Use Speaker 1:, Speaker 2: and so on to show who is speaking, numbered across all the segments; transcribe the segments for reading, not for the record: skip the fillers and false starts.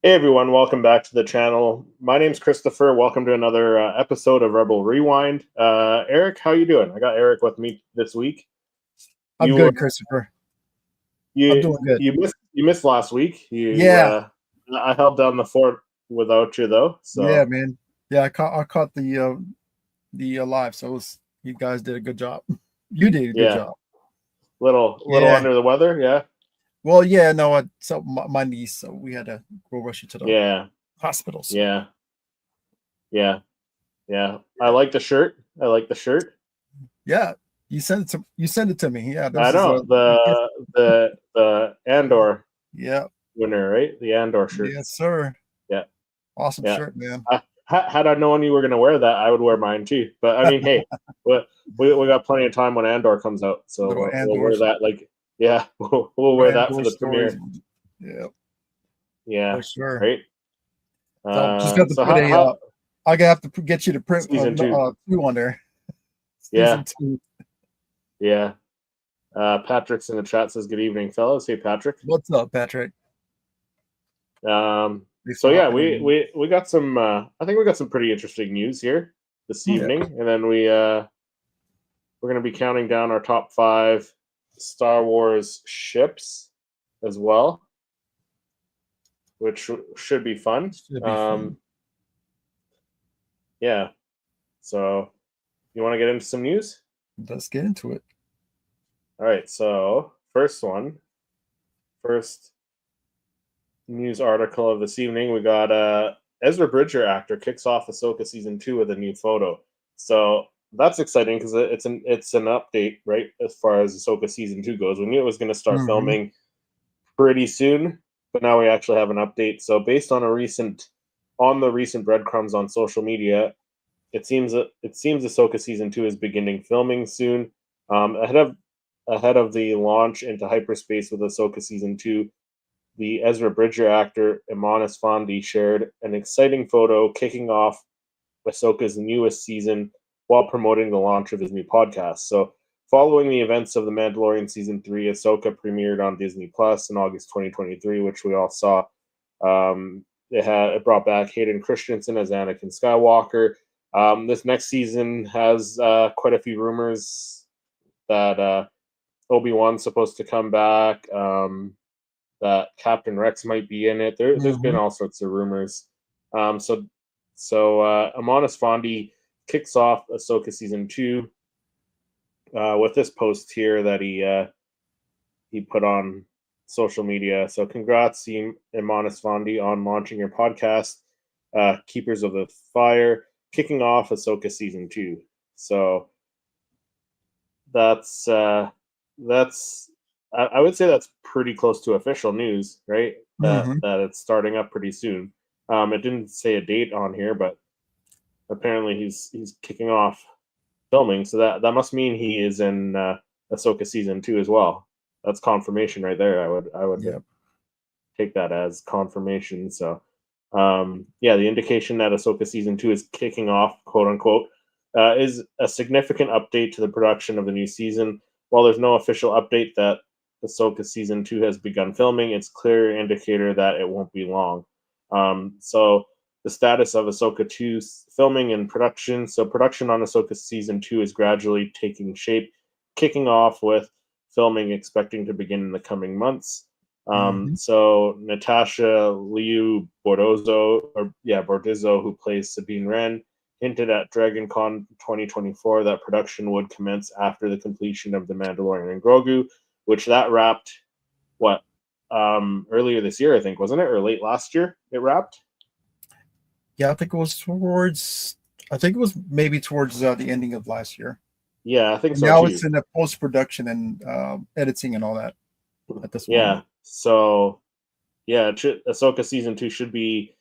Speaker 1: Hey everyone, welcome back to the channel. My name's Christopher. Welcome to another episode of Rebel Rewind. Eric, how you doing? I got Eric with me this week.
Speaker 2: I'm
Speaker 1: You
Speaker 2: good, Christopher. I'm
Speaker 1: you
Speaker 2: doing good.
Speaker 1: you missed last week.
Speaker 2: Yeah,
Speaker 1: I held down the fort without you though.
Speaker 2: yeah,
Speaker 1: So
Speaker 2: man. Yeah, I caught the live, so you guys did a good job. You did a good
Speaker 1: yeah,
Speaker 2: job.
Speaker 1: little
Speaker 2: Yeah.
Speaker 1: under the weather. Yeah,
Speaker 2: Well, yeah, no, so my niece, so we had to go rush you to the
Speaker 1: yeah,
Speaker 2: hospital. So
Speaker 1: yeah, yeah, yeah. I like the shirt. I like the shirt.
Speaker 2: yeah, you sent it to me. Yeah,
Speaker 1: I
Speaker 2: this is
Speaker 1: know
Speaker 2: a gift.
Speaker 1: the Andor
Speaker 2: Yeah,
Speaker 1: winner, right? The Andor shirt.
Speaker 2: yes, sir.
Speaker 1: Yeah.
Speaker 2: Awesome
Speaker 1: Yeah.
Speaker 2: shirt, man.
Speaker 1: Had I known you were going to wear that, I would wear mine too. But I mean, hey, we, we got plenty of time when Andor comes out, so
Speaker 2: Little
Speaker 1: we'll wear
Speaker 2: Andor's
Speaker 1: that. Like, yeah, we'll wear that for
Speaker 2: Andor
Speaker 1: the
Speaker 2: stories.
Speaker 1: premiere.
Speaker 2: Yeah,
Speaker 1: Yeah,
Speaker 2: for sure.
Speaker 1: right.
Speaker 2: So just got to
Speaker 1: So
Speaker 2: put
Speaker 1: how
Speaker 2: I gotta have to get you to print
Speaker 1: season two?
Speaker 2: two on there.
Speaker 1: Yeah,
Speaker 2: Season two.
Speaker 1: yeah. Patrick's in the chat says good evening, fellas. Hey, Patrick.
Speaker 2: What's up, Patrick? Thanks
Speaker 1: So
Speaker 2: for
Speaker 1: yeah,
Speaker 2: hopping
Speaker 1: we
Speaker 2: in.
Speaker 1: we got some. I think we got some pretty interesting news here this
Speaker 2: Yeah.
Speaker 1: evening, and then we're going to be counting down our top 5 Star Wars ships as well, which should be fun.
Speaker 2: Should be fun.
Speaker 1: Yeah. So, you want to get into some news?
Speaker 2: Let's get into it.
Speaker 1: All right. So, first news article of this evening, we got Ezra Bridger actor kicks off Ahsoka season 2 with a new photo. So that's exciting because it's an update, right? As far as Ahsoka season 2 goes, we knew it was going to start
Speaker 2: Mm-hmm.
Speaker 1: filming pretty soon, but now we actually have an update. So based on the recent breadcrumbs on social media, it seems Ahsoka season 2 is beginning filming soon, ahead of the launch into hyperspace with Ahsoka season 2. The Ezra Bridger actor Imanis Fondi shared an exciting photo kicking off Ahsoka's newest season while promoting the launch of his new podcast. So, following the events of The Mandalorian season 3, Ahsoka premiered on Disney Plus in August 2023, which we all saw. It brought back Hayden Christensen as Anakin Skywalker. This next season has quite a few rumors that Obi-Wan's supposed to come back. That Captain Rex might be in it. There's been
Speaker 2: Mm-hmm.
Speaker 1: all sorts of rumors. So Amanis Fondi kicks off Ahsoka season 2 with this post here that he put on social media. So congrats, Amanis Fondi, on launching your podcast, Keepers of the Fire, kicking off Ahsoka season 2. So that's I would say that's pretty close to official news, right?
Speaker 2: Mm-hmm.
Speaker 1: That it's starting up pretty soon. It didn't say a date on here, but apparently he's kicking off filming, so that must mean he is in Ahsoka season 2 as well. That's confirmation right there. I would
Speaker 2: Yep.
Speaker 1: take that as confirmation. So, yeah, the indication that Ahsoka season 2 is kicking off, quote unquote, is a significant update to the production of the new season. While there's no official update that Ahsoka season 2 has begun filming, it's clear indicator that it won't be long. So the status of Ahsoka 2's filming and production. So production on Ahsoka season 2 is gradually taking shape, kicking off with filming expecting to begin in the coming months.
Speaker 2: Mm-hmm.
Speaker 1: So Natasha Liu Bordizzo, who plays Sabine Wren, hinted at DragonCon 2024 that production would commence after the completion of The Mandalorian and Grogu, which that wrapped earlier this year, I think, wasn't it, or late last year? It wrapped.
Speaker 2: Yeah, I think it was maybe towards the ending of last year.
Speaker 1: Yeah, I think
Speaker 2: And
Speaker 1: so
Speaker 2: now
Speaker 1: too.
Speaker 2: it's in the post production and editing and all that at this
Speaker 1: Yeah.
Speaker 2: moment.
Speaker 1: So yeah, Ahsoka season 2 should be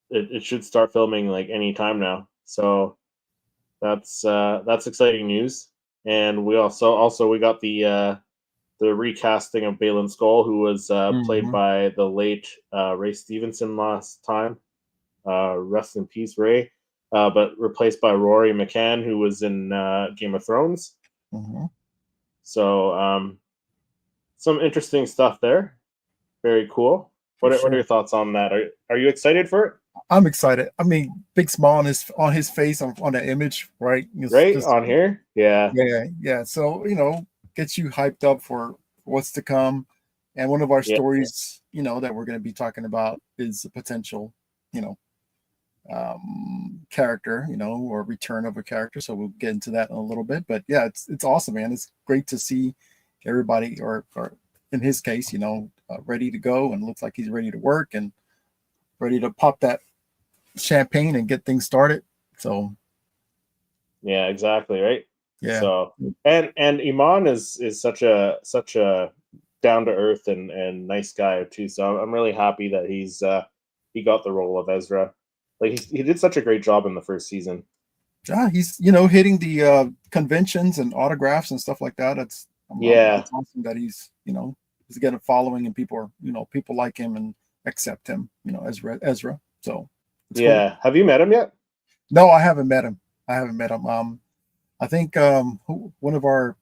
Speaker 1: it should start filming like any time now. So that's exciting news. And we also we got the recasting of Baylan Skoll, who was played
Speaker 2: Mm-hmm.
Speaker 1: by the late Ray Stevenson last time. Rest in peace, Ray. But replaced by Rory McCann, who was in Game of Thrones.
Speaker 2: Mm-hmm.
Speaker 1: So some interesting stuff there. Very cool. What are
Speaker 2: sure.
Speaker 1: your thoughts on that? Are you excited for it?
Speaker 2: I'm excited. I mean, big smile on his face on the image, right? It's
Speaker 1: Right
Speaker 2: just
Speaker 1: on here? Yeah.
Speaker 2: yeah. So gets you hyped up for what's to come. And one of our
Speaker 1: Yeah.
Speaker 2: stories, that we're going to be talking about is a potential, you know, character, or return of a character. So we'll get into that in a little bit. But yeah, it's awesome, man. It's great to see everybody, or in his case, ready to go, and looks like he's ready to work and ready to pop that champagne and get things started. So
Speaker 1: Yeah, exactly, right?
Speaker 2: yeah,
Speaker 1: So and Iman is such a down to earth and nice guy too. So I'm really happy that he got the role of Ezra. Like he did such a great job in the first season.
Speaker 2: yeah, he's hitting the conventions and autographs and stuff like that.
Speaker 1: Yeah.
Speaker 2: It's awesome that he's getting a following, and people like him and accept him. Ezra. So it's cool.
Speaker 1: Yeah. Have you met him yet?
Speaker 2: No, I haven't met him. I think one of our,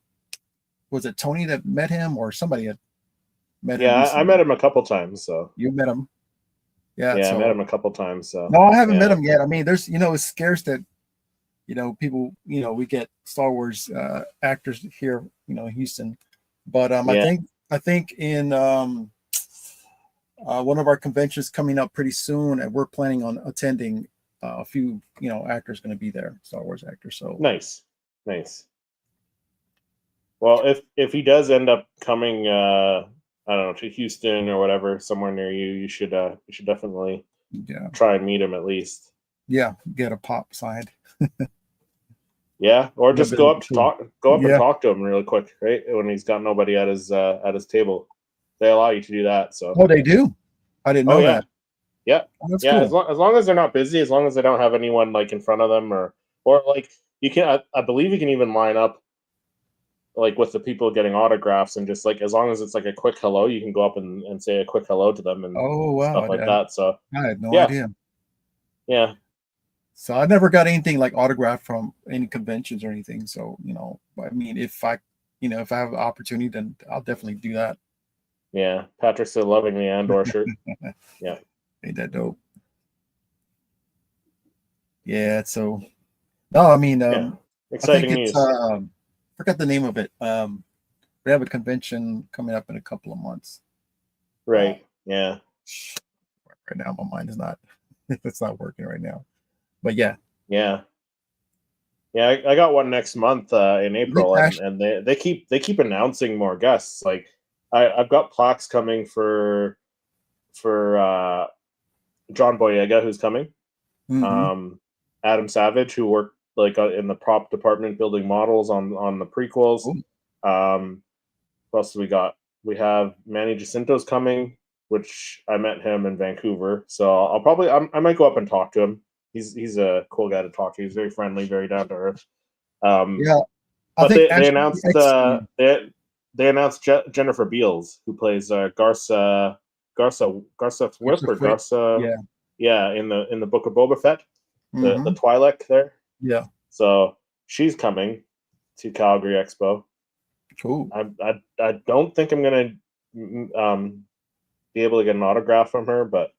Speaker 2: was it Tony that met him, or somebody had met him
Speaker 1: Yeah, I
Speaker 2: recently?
Speaker 1: met him a couple times. So
Speaker 2: You met him, yeah.
Speaker 1: yeah, I met
Speaker 2: So
Speaker 1: him a couple times. So
Speaker 2: no, I haven't met
Speaker 1: yeah,
Speaker 2: him yet. I mean, there's it's scarce that people, we get Star Wars actors here, in Houston. But
Speaker 1: yeah.
Speaker 2: I think in one of our conventions coming up pretty soon, and we're planning on attending. A few actors going to be there, Star Wars actors. So
Speaker 1: Nice, nice. Well, if he does end up coming, I don't know, to Houston or whatever, somewhere near you, you should definitely
Speaker 2: yeah,
Speaker 1: try and meet him at least.
Speaker 2: get a pop signed.
Speaker 1: Yeah, or
Speaker 2: That'd
Speaker 1: just
Speaker 2: be cool.
Speaker 1: go up and
Speaker 2: Yeah.
Speaker 1: talk to him really quick, right? When he's got nobody at his table, they allow you to do that. So,
Speaker 2: Oh, they do. I didn't
Speaker 1: oh
Speaker 2: know
Speaker 1: yeah,
Speaker 2: that.
Speaker 1: yeah,
Speaker 2: Oh, that's
Speaker 1: yeah.
Speaker 2: cool.
Speaker 1: As long as they're not busy, as long as they don't have anyone like in front of them, or like you can, I believe you can even line up like with the people getting autographs, and just like as long as it's like a quick hello, you can go up and say a quick hello to them and
Speaker 2: Oh wow,
Speaker 1: stuff like that. So
Speaker 2: I had no
Speaker 1: yeah,
Speaker 2: idea.
Speaker 1: yeah,
Speaker 2: So I never got anything like autograph from any conventions or anything. So I mean, if I have the opportunity, then I'll definitely do that.
Speaker 1: yeah. Patrick's still loving the Andor shirt. Yeah,
Speaker 2: Ain't that dope? Yeah. So no, I mean,
Speaker 1: yeah.
Speaker 2: I think
Speaker 1: Exciting
Speaker 2: it's
Speaker 1: news.
Speaker 2: forgot the name of it. We have a convention coming up in a couple of months.
Speaker 1: Right. Yeah.
Speaker 2: Right now, my mind is not it's not working right now. But yeah,
Speaker 1: Yeah. Yeah. I got one next month in
Speaker 2: is it
Speaker 1: April,
Speaker 2: Ash?
Speaker 1: and they keep announcing more guests. Like I've got plaques coming for John Boyega, who's coming.
Speaker 2: Mm-hmm.
Speaker 1: Um, Adam Savage, who worked like in the prop department building models on the prequels.
Speaker 2: Oh,
Speaker 1: What else do we got? We have Manny Jacinto's coming, which I met him in Vancouver. So I might go up and talk to him. He's a cool guy to talk to. He's very friendly, very down to earth. Um,
Speaker 2: yeah. I
Speaker 1: but
Speaker 2: think
Speaker 1: they
Speaker 2: Ashley
Speaker 1: announced
Speaker 2: Eckstein.
Speaker 1: they announced Jennifer Beals, who plays Garza Whip
Speaker 2: That's a
Speaker 1: or
Speaker 2: flip.
Speaker 1: Garza,
Speaker 2: Yeah.
Speaker 1: yeah, in the Book of Boba Fett, the
Speaker 2: Mm-hmm.
Speaker 1: Twi'lek there.
Speaker 2: Yeah.
Speaker 1: So she's coming to Calgary Expo.
Speaker 2: Cool.
Speaker 1: I don't think I'm gonna be able to get an autograph from her, but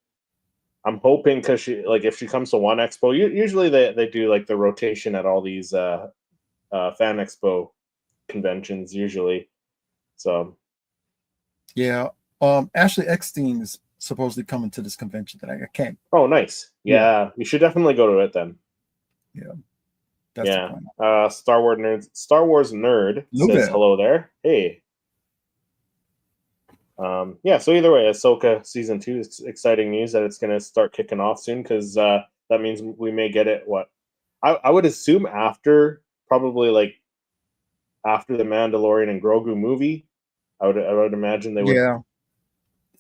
Speaker 1: I'm hoping, because she, like, if she comes to one expo, usually they do like the rotation at all these fan expo conventions usually. So
Speaker 2: Yeah. Ashley Eckstein is supposedly coming to this convention that I can't.
Speaker 1: oh, nice.
Speaker 2: Yeah.
Speaker 1: Yeah, you should definitely go to it then.
Speaker 2: Yeah. That's the
Speaker 1: Yeah.
Speaker 2: plan.
Speaker 1: Star Wars nerd says
Speaker 2: Lubel.
Speaker 1: hello there. Hey. Yeah, so either way, Ahsoka season 2 is exciting news that it's going to start kicking off soon, because that means we may get it. What I would assume after, probably like after the Mandalorian and Grogu movie, I would imagine they would
Speaker 2: Yeah.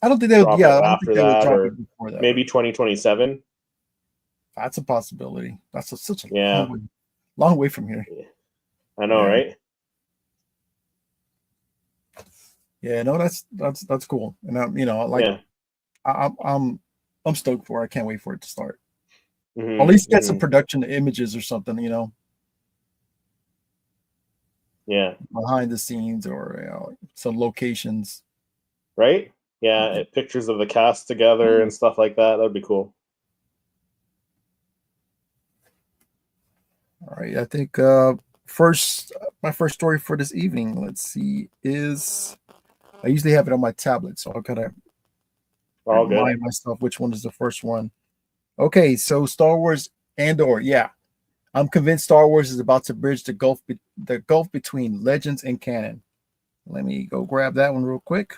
Speaker 2: I don't think they would.
Speaker 1: drop
Speaker 2: Yeah,
Speaker 1: it
Speaker 2: I don't think
Speaker 1: after
Speaker 2: they would
Speaker 1: that,
Speaker 2: drop it
Speaker 1: or
Speaker 2: before that.
Speaker 1: maybe 2027.
Speaker 2: That's a possibility. That's such a
Speaker 1: Yeah,
Speaker 2: long way from here.
Speaker 1: I know,
Speaker 2: Yeah.
Speaker 1: right?
Speaker 2: Yeah. No, that's cool. And like
Speaker 1: Yeah.
Speaker 2: I'm stoked for it. I can't wait for it to start. At
Speaker 1: Hmm.
Speaker 2: least get some
Speaker 1: Hmm.
Speaker 2: production images or something,
Speaker 1: Yeah.
Speaker 2: behind the scenes, or some locations.
Speaker 1: Right. Yeah, pictures of the cast together and stuff like that. That'd be cool.
Speaker 2: All right, I think my first story for this evening, let's see, is I usually have it on my tablet, so I'll gotta
Speaker 1: All good.
Speaker 2: remind myself which one is the first one. Okay, so Star Wars Andor, yeah. I'm convinced Star Wars is about to bridge the gulf between legends and canon. Let me go grab that one real quick.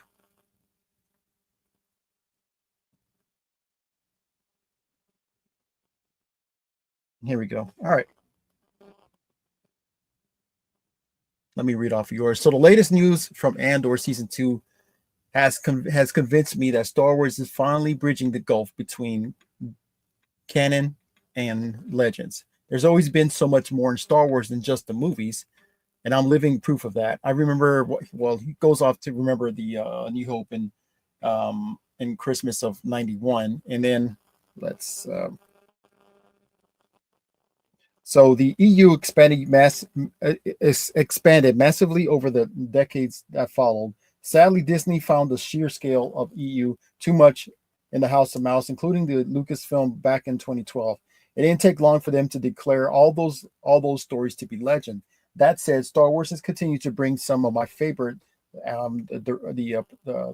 Speaker 2: Here we go. All right. Let me read off yours. So the latest news from Andor season 2 has convinced me that Star Wars is finally bridging the gulf between canon and legends. There's always been so much more in Star Wars than just the movies, and I'm living proof of that. I remember, well, he goes off to remember the New Hope in Christmas of '91, and then let's. So the EU expanded massively over the decades that followed. Sadly, Disney found the sheer scale of EU too much in the House of Mouse, including the Lucasfilm back in 2012. It didn't take long for them to declare all those stories to be legend. That said, Star Wars has continued to bring some of my favorite the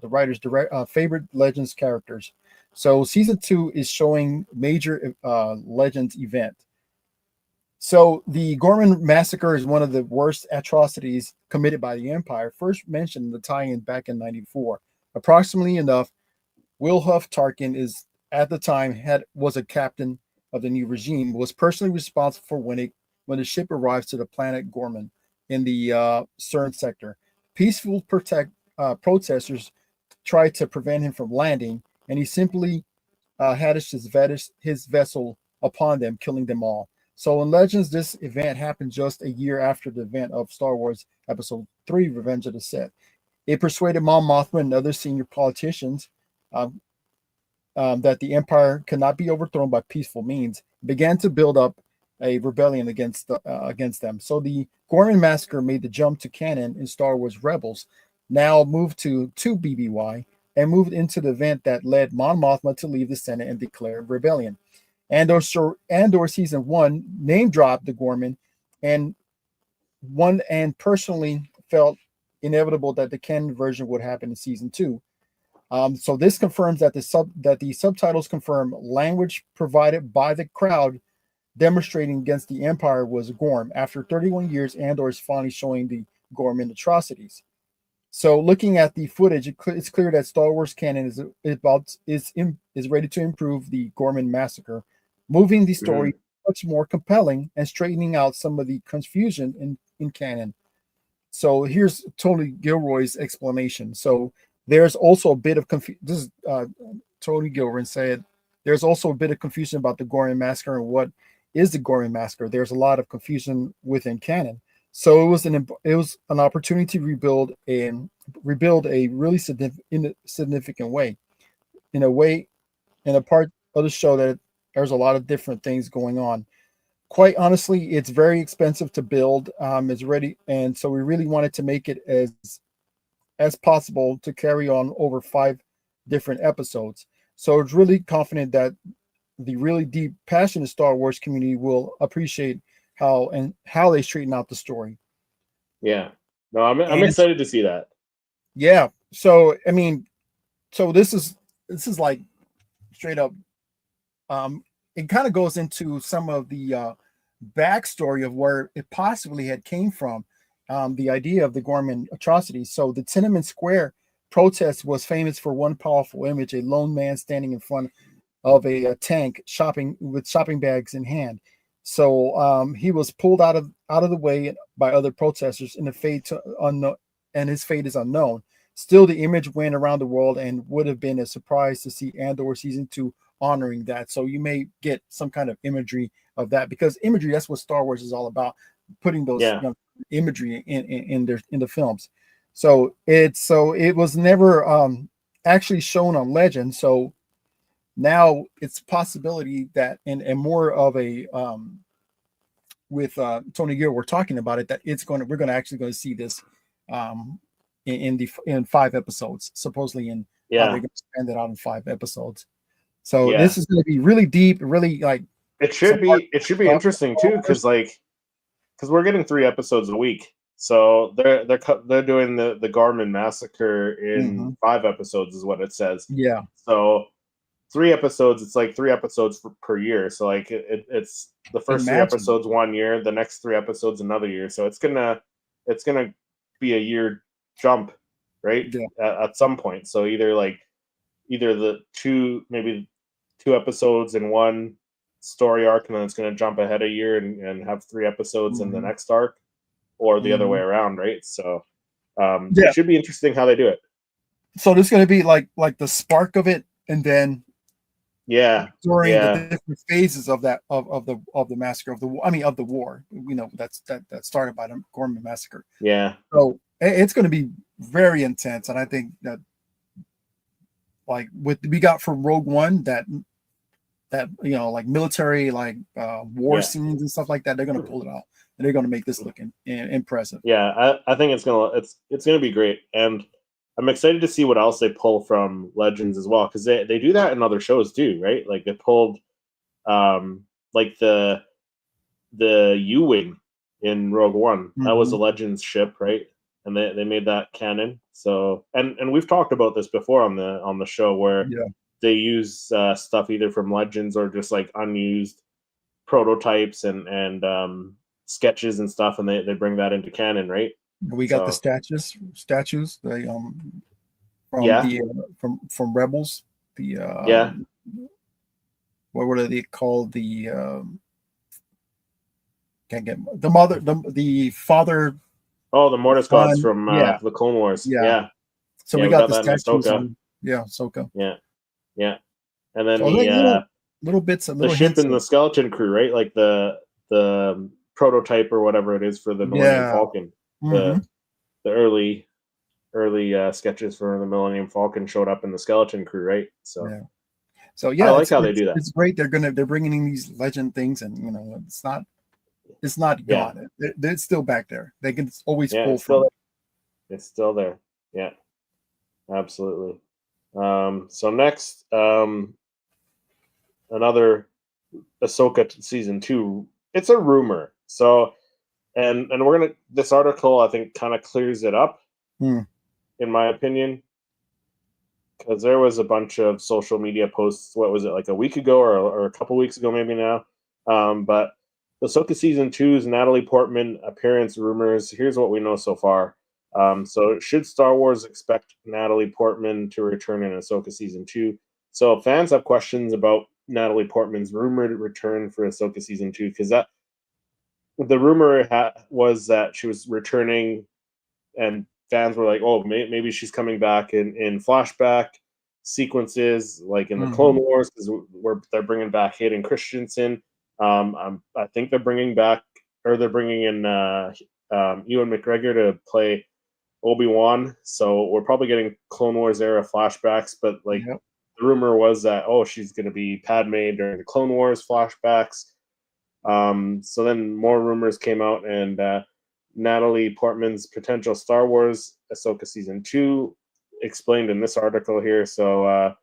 Speaker 2: writer's direct favorite Legends characters. So season 2 is showing major Legends event. So the Gorman massacre is one of the worst atrocities committed by the Empire, first mentioned in the tie-in back in '94. Approximately enough, Wilhuff Tarkin is at the time was a captain of the new regime, was personally responsible for when the ship arrives to the planet Gorman in the CERN sector. Peaceful protesters tried to prevent him from landing, and he simply hadished his vessel upon them, killing them all. So in Legends, this event happened just a year after the event of Star Wars Episode 3, Revenge of the Sith. It persuaded Mon Mothma and other senior politicians um, that the Empire could not be overthrown by peaceful means, began to build up a rebellion against them. So the Gorman Massacre made the jump to canon in Star Wars Rebels, now moved to BBY, and moved into the event that led Mon Mothma to leave the Senate and declare rebellion. Andor season 1 name dropped the Gorman and personally felt inevitable that the canon version would happen in season 2. So this confirms that the subtitles confirm language provided by the crowd demonstrating against the Empire was Gorm. After 31 years, Andor is finally showing the Gorman atrocities. So looking at the footage, it's clear that Star Wars canon is ready to improve the Gorman massacre, moving the story much more compelling and straightening out some of the confusion in canon. So here's Tony Gilroy's explanation. So there's also a bit of confusion. This is Tony Gilroy said there's also a bit of confusion about the Gorman massacre and what is the Gorman massacre. There's a lot of confusion within canon. So it was an opportunity to rebuild a really significant way, in a part of the show that there's a lot of different things going on. Quite honestly, it's very expensive to build. It's ready, and so we really wanted to make it as possible to carry on over 5 different episodes. So it's really confident that the really deep, passionate Star Wars community will appreciate how they straighten out the story.
Speaker 1: Yeah, no, I'm excited to see that.
Speaker 2: Yeah. So I mean, so this is like straight up. It kind of goes into some of the backstory of where it possibly had came from. The idea of the Gorman atrocities. So the Tiananmen Square protest was famous for one powerful image: a lone man standing in front of a tank shopping bags in hand. So he was pulled out of the way by other protesters, and his fate is unknown. Still, the image went around the world and would have been a surprise to see Andor season 2 honoring that. So you may get some kind of imagery of that, because imagery, that's what Star Wars is all about, putting those imagery in the films. So it was never actually shown on Legend. So now it's a possibility that and more of a with Tony Gill, we're talking about it, that we're going to actually see this in 5 episodes, supposedly in how
Speaker 1: Yeah.
Speaker 2: they're going to spend it out in 5 episodes. So
Speaker 1: Yeah.
Speaker 2: this is going to be really deep, really like
Speaker 1: It
Speaker 2: some
Speaker 1: should be
Speaker 2: stuff.
Speaker 1: interesting too, because we're getting 3 episodes a week. So they're doing the Garmin massacre in
Speaker 2: Hmm.
Speaker 1: 5 episodes is what it says.
Speaker 2: Yeah,
Speaker 1: So 3 episodes, it's like 3 episodes per year. So like it's the first three
Speaker 2: imagine.
Speaker 1: episodes 1 year, the next 3 episodes another year. So it's gonna be a year jump, right?
Speaker 2: Yeah.
Speaker 1: At some point. So either the maybe 2 episodes in one story arc, and then it's gonna jump ahead a year and have 3 episodes in the
Speaker 2: Hmm.
Speaker 1: next arc, or the other way
Speaker 2: Hmm.
Speaker 1: around, right? So it
Speaker 2: Yeah.
Speaker 1: should be interesting how they do it.
Speaker 2: So there's going to be like the spark of it, and then
Speaker 1: Yeah,
Speaker 2: during the
Speaker 1: yeah,
Speaker 2: different phases of that of the massacre of the I mean of the war, that started by the Gorman massacre.
Speaker 1: yeah,
Speaker 2: So it's going to be very intense, and I think that like what we got from Rogue One, that like military war
Speaker 1: yeah.
Speaker 2: scenes and stuff like that, they're going to pull it out, and they're going to make this look impressive.
Speaker 1: Yeah, I think it's gonna be great, and I'm excited to see what else they pull from Legends as well, because they do that in other shows too, right? Like they pulled like the U-wing in Rogue One. That was a
Speaker 2: Hmm.
Speaker 1: Legends ship, right? And they made that canon. So and we've talked about this before on the show where
Speaker 2: Yeah,
Speaker 1: they use stuff either from Legends or just like unused prototypes and sketches and stuff, and they bring that into canon, right?
Speaker 2: we got the
Speaker 1: So
Speaker 2: statues, they from
Speaker 1: yeah,
Speaker 2: the from Rebels, the
Speaker 1: yeah.
Speaker 2: what were they called, the can't get the mother, the father,
Speaker 1: Oh, the Mortis gods
Speaker 2: son.
Speaker 1: from
Speaker 2: Yeah,
Speaker 1: the Clone Wars.
Speaker 2: yeah.
Speaker 1: Yeah,
Speaker 2: So
Speaker 1: yeah.
Speaker 2: we
Speaker 1: We
Speaker 2: got
Speaker 1: got
Speaker 2: the
Speaker 1: that in
Speaker 2: statues
Speaker 1: Ahsoka.
Speaker 2: on. Yeah, Ahsoka.
Speaker 1: Yeah, yeah. And then
Speaker 2: So like little bits,
Speaker 1: the
Speaker 2: little
Speaker 1: ship
Speaker 2: hints
Speaker 1: and the
Speaker 2: of.
Speaker 1: skeleton crew, right? Like the prototype or whatever it is for the Millennium
Speaker 2: Yeah.
Speaker 1: Falcon.
Speaker 2: Hmm.
Speaker 1: The early sketches for the Millennium Falcon showed up in the skeleton crew, right? So
Speaker 2: Yeah. So
Speaker 1: I
Speaker 2: yeah,
Speaker 1: like how they do that.
Speaker 2: it's great. They're bringing in these legend things, and it's not
Speaker 1: Yeah,
Speaker 2: gone. It's still back there. They can always
Speaker 1: yeah.
Speaker 2: pull
Speaker 1: It's still
Speaker 2: from it.
Speaker 1: there. It's still there. Yeah, absolutely. So next, another Ahsoka season 2. It's a rumor. So and we're gonna this article I think kind of clears it up
Speaker 2: Hmm.
Speaker 1: in my opinion, because there was a bunch of social media posts. What was it, like a week ago or a couple weeks ago, maybe now? But the Ahsoka season 2's Natalie Portman appearance rumors. Here's what we know so far. So should Star Wars expect Natalie Portman to return in Ahsoka season 2? So fans have questions about Natalie Portman's rumored return for Ahsoka season 2, because that the rumor was that she was returning, and fans were like, "Oh, maybe she's coming back in flashback sequences, like in the Clone
Speaker 2: Hmm.
Speaker 1: Wars, because they're bringing back Hayden Christensen. I think they're bringing back, or they're bringing in Ewan McGregor to play Obi-Wan. So we're probably getting Clone Wars era flashbacks. But like
Speaker 2: Yep.
Speaker 1: the rumor was that she's going to be Padme during the Clone Wars flashbacks. So then more rumors came out, and Natalie Portman's potential Star Wars Ahsoka season 2 explained in this article here. So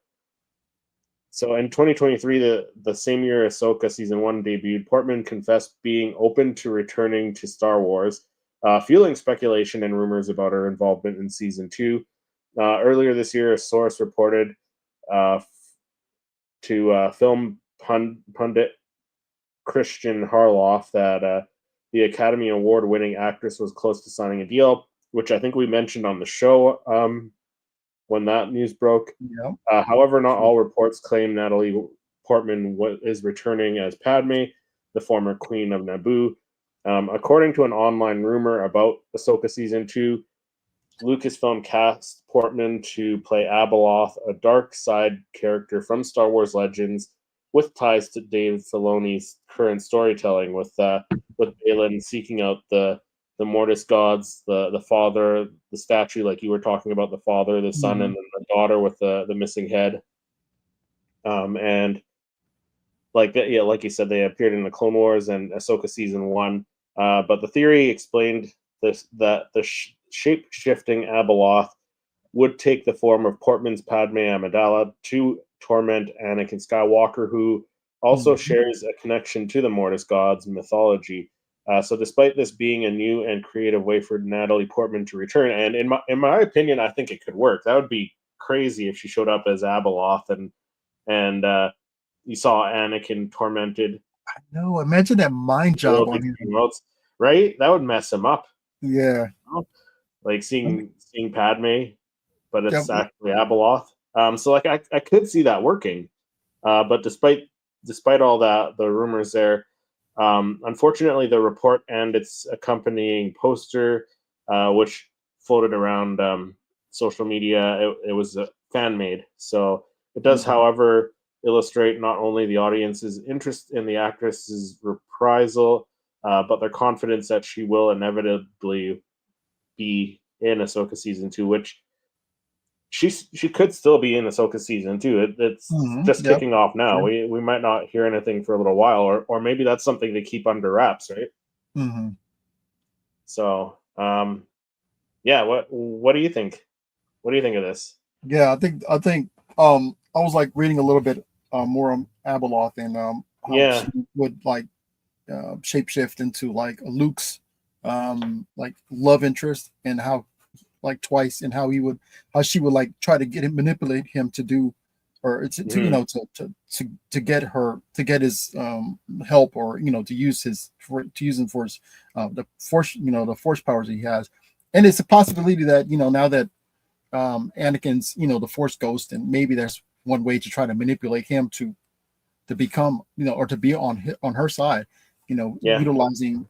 Speaker 1: in 2023, the same year Ahsoka season 1 debuted, Portman confessed being open to returning to Star Wars, fueling speculation and rumors about her involvement in season 2. Earlier this year, a source reported uh, to film pundit Christian Harloff that the Academy Award winning actress was close to signing a deal, which I think we mentioned on the show when that news broke.
Speaker 2: Yep.
Speaker 1: However, not all reports claim Natalie Portman is returning as Padme, the former queen of Naboo. According to an online rumor about Ahsoka season 2, Lucasfilm cast Portman to play Abeloth, a dark side character from Star Wars Legends, with ties to Dave Filoni's current storytelling, with Balin seeking out the Mortis gods, the father, the statue, like you were talking about, the father, the son,
Speaker 2: Hmm.
Speaker 1: and then the daughter with the missing head. And like that, yeah, like you said, they appeared in the Clone Wars and Ahsoka season 1. But the theory explained that the shape shifting Abeloth would take the form of Portman's Padme Amidala to torment Anakin Skywalker, who also
Speaker 2: Mhm.
Speaker 1: shares a connection to the Mortis gods mythology. So, despite this being a new and creative way for Natalie Portman to return, and in my opinion, I think it could work. That would be crazy if she showed up as Abeloth and you saw Anakin tormented
Speaker 2: No, imagine that mind job
Speaker 1: worldly
Speaker 2: on him.
Speaker 1: remotes, right? That would mess him up.
Speaker 2: Yeah.
Speaker 1: You know? Like
Speaker 2: I mean,
Speaker 1: seeing Padme, but
Speaker 2: yeah.
Speaker 1: it's actually Abeloth. So like I could see that working. But despite all that, the rumors there, unfortunately, the report and its accompanying poster, which floated around social media, it was fan made. So it does,
Speaker 2: Okay.
Speaker 1: however, illustrate not only the audience's interest in the actress's reprisal, but their confidence that she will inevitably be in Ahsoka season 2, which she could still be in Ahsoka season 2. It's
Speaker 2: Mhm.
Speaker 1: just
Speaker 2: Yep.
Speaker 1: kicking off now.
Speaker 2: Sure.
Speaker 1: We might not hear anything for a little while, or maybe that's something to keep under wraps, right?
Speaker 2: Mhm.
Speaker 1: So, yeah. What do you think? What do you think of this?
Speaker 2: Yeah, I think I was like reading a little bit more on Abeloth and how she
Speaker 1: Yeah.
Speaker 2: would like shapeshift into like Luke's like love interest, and how like twice, and how she would like try to get him, manipulate him to do, or to
Speaker 1: Hmm.
Speaker 2: to get her, to get his help, or to use to use him for his the force, the force powers he has. And it's a possibility that now that Anakin's the force ghost, and maybe there's one way to try to manipulate him to become, or to be on her side,
Speaker 1: Yeah.
Speaker 2: utilizing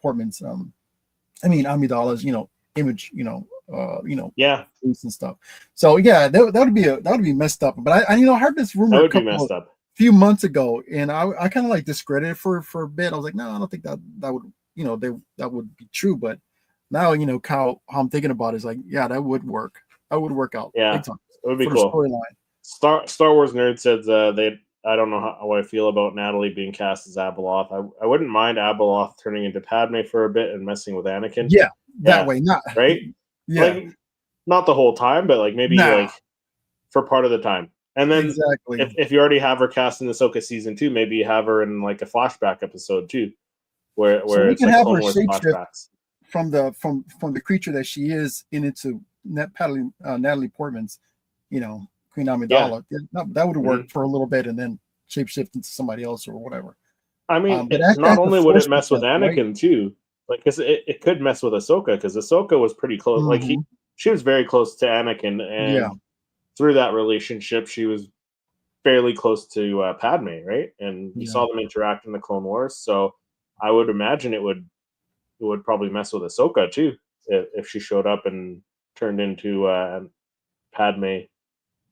Speaker 2: Portman's Amidala's image,
Speaker 1: Yeah.
Speaker 2: and stuff. So yeah, that would be messed up. But I heard this
Speaker 1: That
Speaker 2: rumor
Speaker 1: would be messed up.
Speaker 2: few months ago, and I kind of like discredited it for a bit. I was like, no, I don't think that would that would be true. But now how I'm thinking about it is like, yeah, that would work. That would work out
Speaker 1: Yeah.
Speaker 2: big time
Speaker 1: It would be
Speaker 2: for the
Speaker 1: cool.
Speaker 2: storyline.
Speaker 1: Star Wars nerd said they. I don't know how I feel about Natalie being cast as Abeloth. I wouldn't mind Abeloth turning into Padme for a bit and messing with Anakin.
Speaker 2: Yeah, that
Speaker 1: Yeah,
Speaker 2: way, not
Speaker 1: right.
Speaker 2: yeah,
Speaker 1: Like not the whole time, but like maybe
Speaker 2: nah,
Speaker 1: like for part of the time. And then
Speaker 2: exactly.
Speaker 1: if you already have her cast in Ahsoka season 2, maybe you have her in like a flashback episode too, where
Speaker 2: So
Speaker 1: where
Speaker 2: we
Speaker 1: it's
Speaker 2: can
Speaker 1: like
Speaker 2: have her
Speaker 1: Clone Wars
Speaker 2: shapeshift
Speaker 1: flashbacks.
Speaker 2: from the creature that she is into Natalie Portman's, Queen
Speaker 1: Yeah.
Speaker 2: Amidala. Yeah, that would
Speaker 1: Hmm.
Speaker 2: work for a little bit, and then shapeshift into somebody else or whatever.
Speaker 1: I mean,
Speaker 2: But
Speaker 1: not
Speaker 2: that's the
Speaker 1: only would it
Speaker 2: force
Speaker 1: mess with
Speaker 2: perspective, right?
Speaker 1: Anakin too, like because it could mess with Ahsoka because Ahsoka was pretty close. Like
Speaker 2: Hmm.
Speaker 1: she was very close to Anakin,
Speaker 2: Yeah,
Speaker 1: and through that relationship, she was fairly close to Padme, right? And you
Speaker 2: yeah.
Speaker 1: saw them interact in the Clone Wars, so I would imagine it would probably mess with Ahsoka too if she showed up and turned into Padme,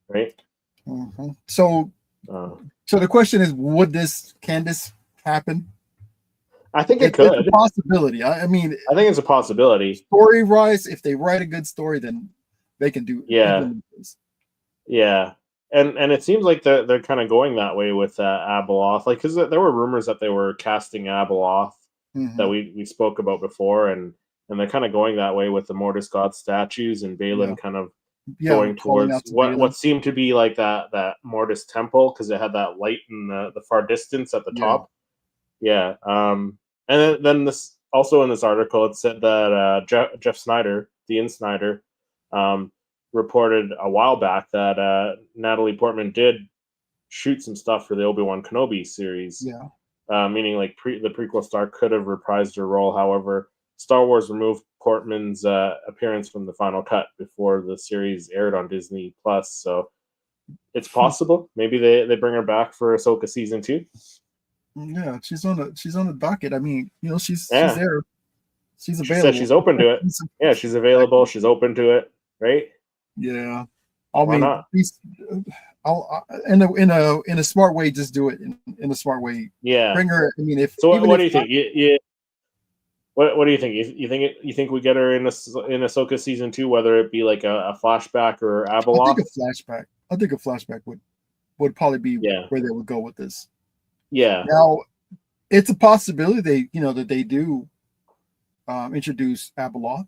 Speaker 1: right?
Speaker 2: So
Speaker 1: Uh,
Speaker 2: the question is, can this happen?
Speaker 1: I think it
Speaker 2: It's a
Speaker 1: could.
Speaker 2: possibility. I mean,
Speaker 1: I think it's a possibility.
Speaker 2: story wise, if they write a good story, then they can
Speaker 1: Yeah,
Speaker 2: implement this.
Speaker 1: yeah, and it seems like they're kind of going that way with Abeloth, like because there were rumors that they were casting Abeloth that
Speaker 2: Hmm.
Speaker 1: we spoke about before, and they're kind of going that way with the Mortis God statues and
Speaker 2: Yeah,
Speaker 1: Balin kind of
Speaker 2: yeah,
Speaker 1: going
Speaker 2: calling
Speaker 1: towards
Speaker 2: out to
Speaker 1: what
Speaker 2: Balin.
Speaker 1: seemed to be like that Mortis temple because it had that light in the far distance at the
Speaker 2: Yeah.
Speaker 1: top. Yeah. And then this also in this article it said that Jeff Snyder, Dean Snyder, um, reported a while back that Natalie Portman did shoot some stuff for the Obi-Wan Kenobi series,
Speaker 2: Yeah.
Speaker 1: meaning like the prequel star could have reprised her role. However, Star Wars removed Portman's appearance from the final cut before the series aired on Disney Plus. So it's possible. Maybe they bring her back for Ahsoka season 2.
Speaker 2: Yeah, she's on the docket. I mean, she's
Speaker 1: Yeah,
Speaker 2: there. She's
Speaker 1: she said
Speaker 2: available.
Speaker 1: she's open to it. Yeah, she's available.
Speaker 2: Exactly.
Speaker 1: She's open to it. Right?
Speaker 2: Yeah. I
Speaker 1: Why
Speaker 2: mean,
Speaker 1: not?
Speaker 2: in a smart way, just do it in a smart way.
Speaker 1: Yeah.
Speaker 2: Bring her. I mean, if
Speaker 1: So
Speaker 2: even
Speaker 1: what
Speaker 2: if
Speaker 1: do you think? What do you think? You think we get her in Ahsoka season 2, whether it be like a flashback or
Speaker 2: I think
Speaker 1: Abeloth?
Speaker 2: a flashback would probably be
Speaker 1: Yeah.
Speaker 2: where they would go with this.
Speaker 1: Yeah.
Speaker 2: Now, it's a possibility that they do introduce Abeloth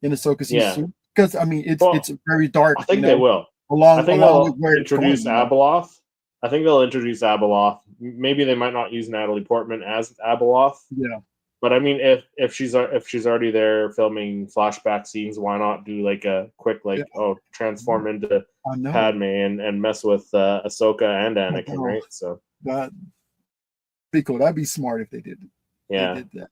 Speaker 2: in Ahsoka season
Speaker 1: Yeah.
Speaker 2: 2, because I mean
Speaker 1: Well,
Speaker 2: it's very dark,
Speaker 1: I think they will. I
Speaker 2: along
Speaker 1: think
Speaker 2: with
Speaker 1: they'll
Speaker 2: where it's
Speaker 1: introduce
Speaker 2: going.
Speaker 1: Abeloth. I think they'll introduce Abeloth. Maybe they might not use Natalie Portman as Abeloth.
Speaker 2: Yeah.
Speaker 1: But I mean, if she's already there filming flashback scenes, why not do like a quick
Speaker 2: Yeah.
Speaker 1: transform into
Speaker 2: I know.
Speaker 1: Padme and mess with Ahsoka and Anakin, right? So
Speaker 2: that be cool. That'd be smart if they did.
Speaker 1: Yeah.
Speaker 2: They did that.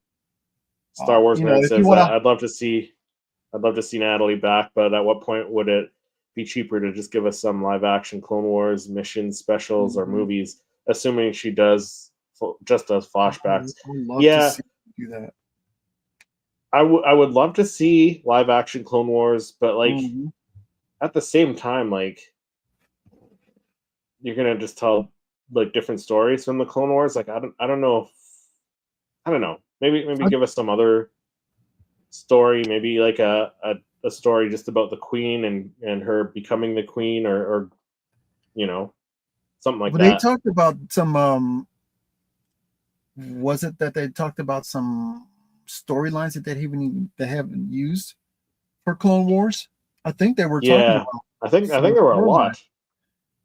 Speaker 1: Star Wars Man
Speaker 2: if you
Speaker 1: says
Speaker 2: wanna,
Speaker 1: that I'd love to see Natalie back, but at what point would it be cheaper to just give us some live action Clone Wars missions, specials, or movies? Assuming she just does flashbacks.
Speaker 2: I would love to
Speaker 1: Yeah,
Speaker 2: see you do that.
Speaker 1: I would love to see live action Clone Wars, but like at the same time, like you're gonna just tell like different stories from the Clone Wars. Like I don't know. I don't know. Maybe give us some other story. Maybe like a story just about the Queen and her becoming the Queen, or something like
Speaker 2: But
Speaker 1: that.
Speaker 2: they talked about some. Was it that they talked about some storylines that they haven't used for Clone Wars? I think they were talking about.
Speaker 1: I think there were a lot.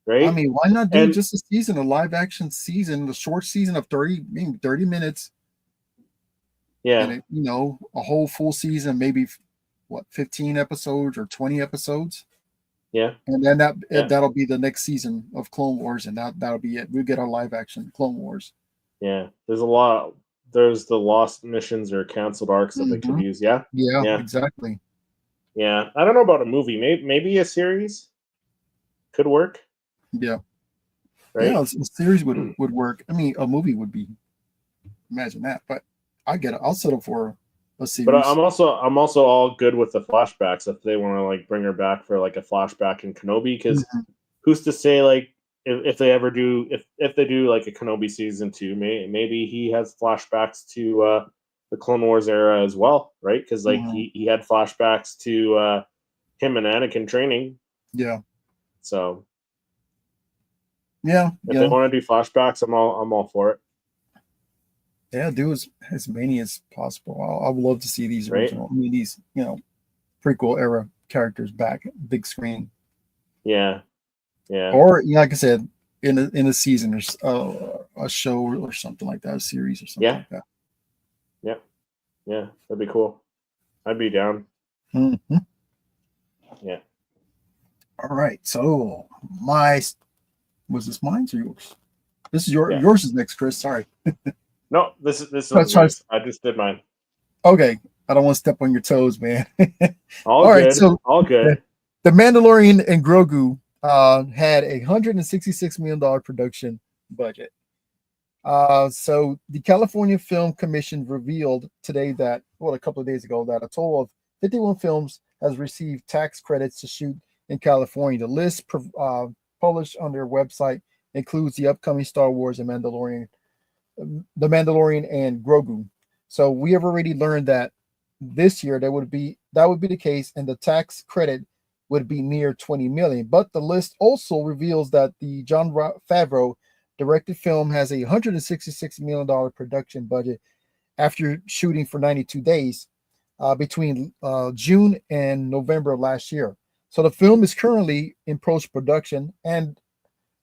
Speaker 1: Right?
Speaker 2: I mean, why not do just a season, a live action season, a short season of 30 minutes?
Speaker 1: Yeah.
Speaker 2: And a whole full season, maybe 15 episodes or 20 episodes.
Speaker 1: Yeah.
Speaker 2: And then that'll be the next season of Clone Wars, and that'll be it. We'll get our live action Clone Wars.
Speaker 1: Yeah. There's a lot. There's the lost missions or canceled arcs that they could use. Yeah.
Speaker 2: Yeah, exactly.
Speaker 1: Yeah. I don't know about a movie. Maybe a series could work.
Speaker 2: Yeah.
Speaker 1: Right?
Speaker 2: Yeah, a series would work. I mean, a movie would be, imagine that. But I get it. I'll settle for a series.
Speaker 1: But I'm also all good with the flashbacks if they want to like bring her back for like a flashback in Kenobi, because who's to say like if they ever do if they do like a Kenobi season 2, maybe he has flashbacks to the Clone Wars era as well, right? Because like he had flashbacks to him and Anakin training.
Speaker 2: Yeah.
Speaker 1: So
Speaker 2: yeah,
Speaker 1: if they want to do flashbacks, I'm all for it.
Speaker 2: Yeah, do as many as possible. I would love to see these original, I mean, these prequel era characters back, big screen.
Speaker 1: Yeah, yeah.
Speaker 2: Or like I said, in a season or a show or something like that, a series or something like that.
Speaker 1: Yeah, yeah, that'd be cool. I'd be down. Yeah.
Speaker 2: All right. So was this mine or yours? This is yours is next, Chris. Sorry.
Speaker 1: No, this was yours. I just did mine.
Speaker 2: Okay. I don't want to step on your toes, man.
Speaker 1: All good. Right, so all good.
Speaker 2: The Mandalorian and Grogu had a $166 million production budget. So the California Film Commission revealed today that, a couple of days ago, that a total of 51 films has received tax credits to shoot in California. The list published on their website includes the upcoming Star Wars and The Mandalorian and Grogu. So we have already learned that this year that would be the case, and the tax credit would be near 20 million. But the list also reveals that the Jon Favreau directed film has a $166 million production budget after shooting for 92 days between June and November of last year. So the film is currently in post-production and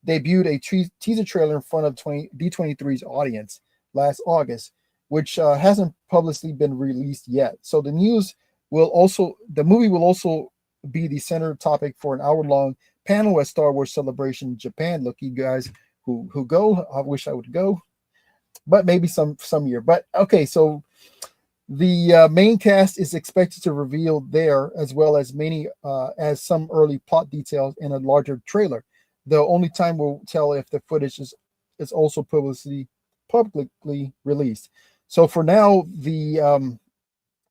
Speaker 2: debuted a teaser trailer in front of D23's audience last August, which hasn't publicly been released yet. So the movie will also be the center topic for an hour-long panel at Star Wars Celebration in Japan. Look, you guys who go, I wish I would go, but maybe some year. But okay, so the main cast is expected to reveal there, as well as as some early plot details in a larger trailer. The only time will tell if the footage is also publicly released. So for now, the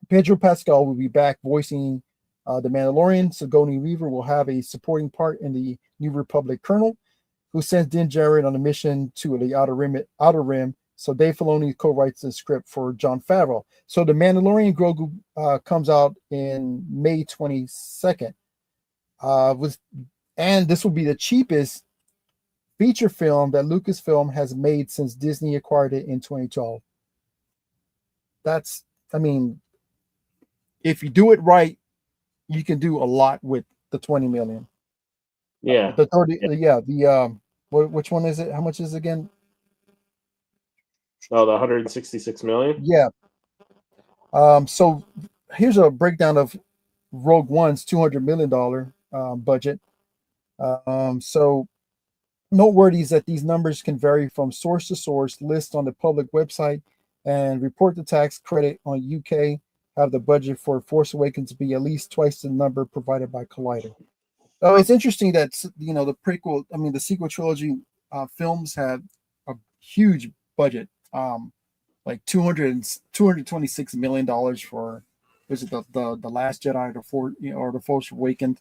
Speaker 2: Pedro Pascal will be back voicing the Mandalorian. Sigourney Weaver will have a supporting part in the New Republic Colonel, who sends Din Djarin on a mission to the Outer Rim. So Dave Filoni co-writes the script for Jon Favreau. So the Mandalorian Grogu comes out in May 22nd. And this will be the cheapest feature film that Lucasfilm has made since Disney acquired it in 2012. If you do it right, you can do a lot with the 20 million.
Speaker 1: Yeah.
Speaker 2: The 30,
Speaker 1: Yeah.
Speaker 2: yeah. Which one is it? How much is it again?
Speaker 1: Oh, the 166 million.
Speaker 2: Yeah. So here's a breakdown of Rogue One's $200 million budget. So noteworthy is that these numbers can vary from source to source. List on the public website and report the tax credit on UK have the budget for Force Awakens to be at least twice the number provided by Collider. Oh, it's interesting that the prequel, I mean the sequel trilogy films had a huge budget, like 226 million dollars for was it the Last Jedi or the Force Awakens,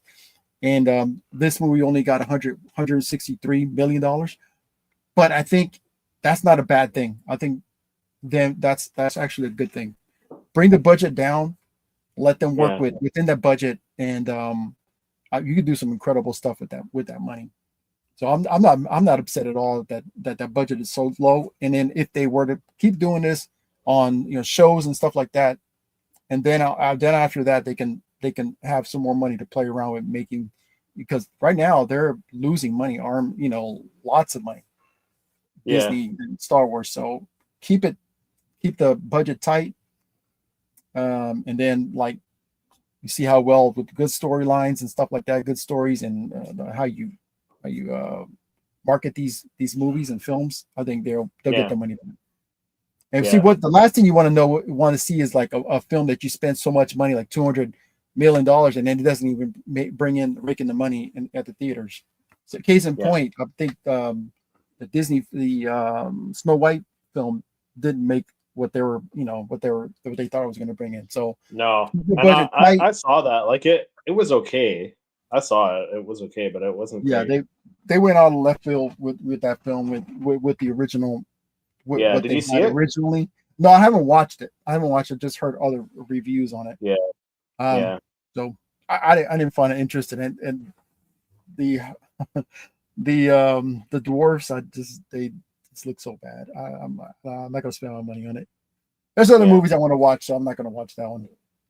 Speaker 2: and this movie only got 163 million dollars. But I think that's not a bad thing. I think then that's actually a good thing. Bring the budget down, let them work
Speaker 1: Yeah.
Speaker 2: within that budget, and you can do some incredible stuff with that money. So I'm not upset at all that budget is so low. And then if they were to keep doing this on shows and stuff like that, and then then after that they can have some more money to play around with making, because right now they're losing money, lots of money,
Speaker 1: Yeah.
Speaker 2: Disney and Star Wars. So keep the budget tight, and then like you see how well with good storylines and stuff like that, good stories, and how you market these movies and films. I think they'll get their money back. And see,
Speaker 1: Yeah.
Speaker 2: what the last thing you want to see is like a film that you spend so much money, like $200 million, and then it doesn't even rake in the money at the theaters. So case in point, I think the Snow White film didn't make what they thought it was going to bring in. So
Speaker 1: No,
Speaker 2: the
Speaker 1: and
Speaker 2: budget
Speaker 1: I saw that. Like it was okay. I saw it. It was okay, but it wasn't
Speaker 2: yeah,
Speaker 1: great.
Speaker 2: they went out of left field with that film with the original.
Speaker 1: Yeah,
Speaker 2: What
Speaker 1: did
Speaker 2: they
Speaker 1: you see
Speaker 2: had
Speaker 1: it?
Speaker 2: originally. No, I haven't watched it. Just heard other reviews on it.
Speaker 1: Yeah. Yeah.
Speaker 2: So I didn't find it interesting, and the the dwarfs, they just look so bad. I'm not gonna spend my money on it. There's other
Speaker 1: Yeah.
Speaker 2: movies I want to watch, so I'm not gonna watch that one.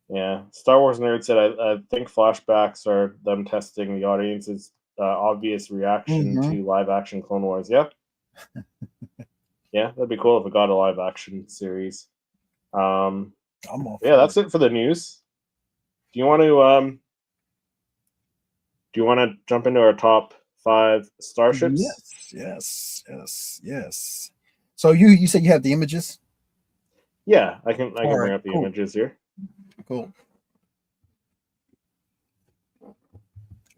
Speaker 1: Yeah. Star Wars nerd said I think flashbacks are them testing the audience's obvious reaction
Speaker 2: Mm-hmm.
Speaker 1: to live action Clone Wars. Yeah. Yeah, that'd be cool if it got a live action series.
Speaker 2: I'm all
Speaker 1: Yeah, that's it for the news. Do you want to jump into our top 5 starships?
Speaker 2: Yes. So you said you have the images?
Speaker 1: Yeah, I can
Speaker 2: All
Speaker 1: bring
Speaker 2: right,
Speaker 1: up the
Speaker 2: cool.
Speaker 1: images here.
Speaker 2: Cool. All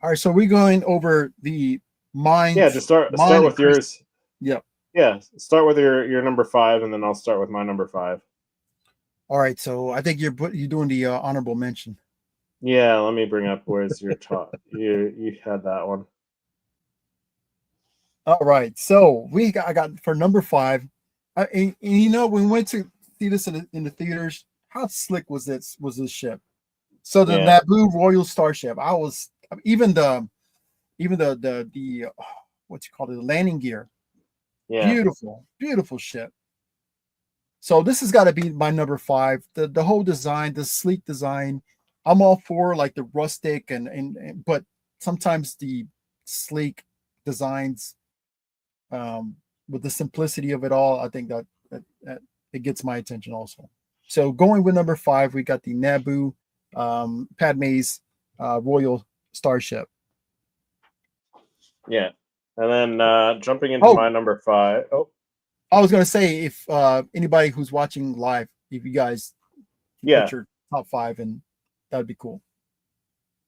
Speaker 2: right, so we're going over the minds.
Speaker 1: Yeah, just start with yours.
Speaker 2: Yep.
Speaker 1: Yeah, start with your number 5, and then I'll start with my number 5.
Speaker 2: All right, so I think you're doing the honorable mention.
Speaker 1: Yeah, let me bring up where's your top. You had that one.
Speaker 2: All right, so I got for number 5. And when we went to see this in the theaters, how slick was this ship? So the Naboo Royal Starship, even the what you call it, the landing gear.
Speaker 1: Yeah.
Speaker 2: Beautiful ship. So this has got to be my number 5. The whole design, the sleek design, I'm all for like the rustic and but sometimes the sleek designs, with the simplicity of it all, I think that it gets my attention also. So going with number 5, we got the Naboo, Padme's Royal Starship.
Speaker 1: Yeah, and then jumping into my number 5. Oh,
Speaker 2: I was gonna say, if anybody who's watching live, if you guys put your top 5, and that'd be cool.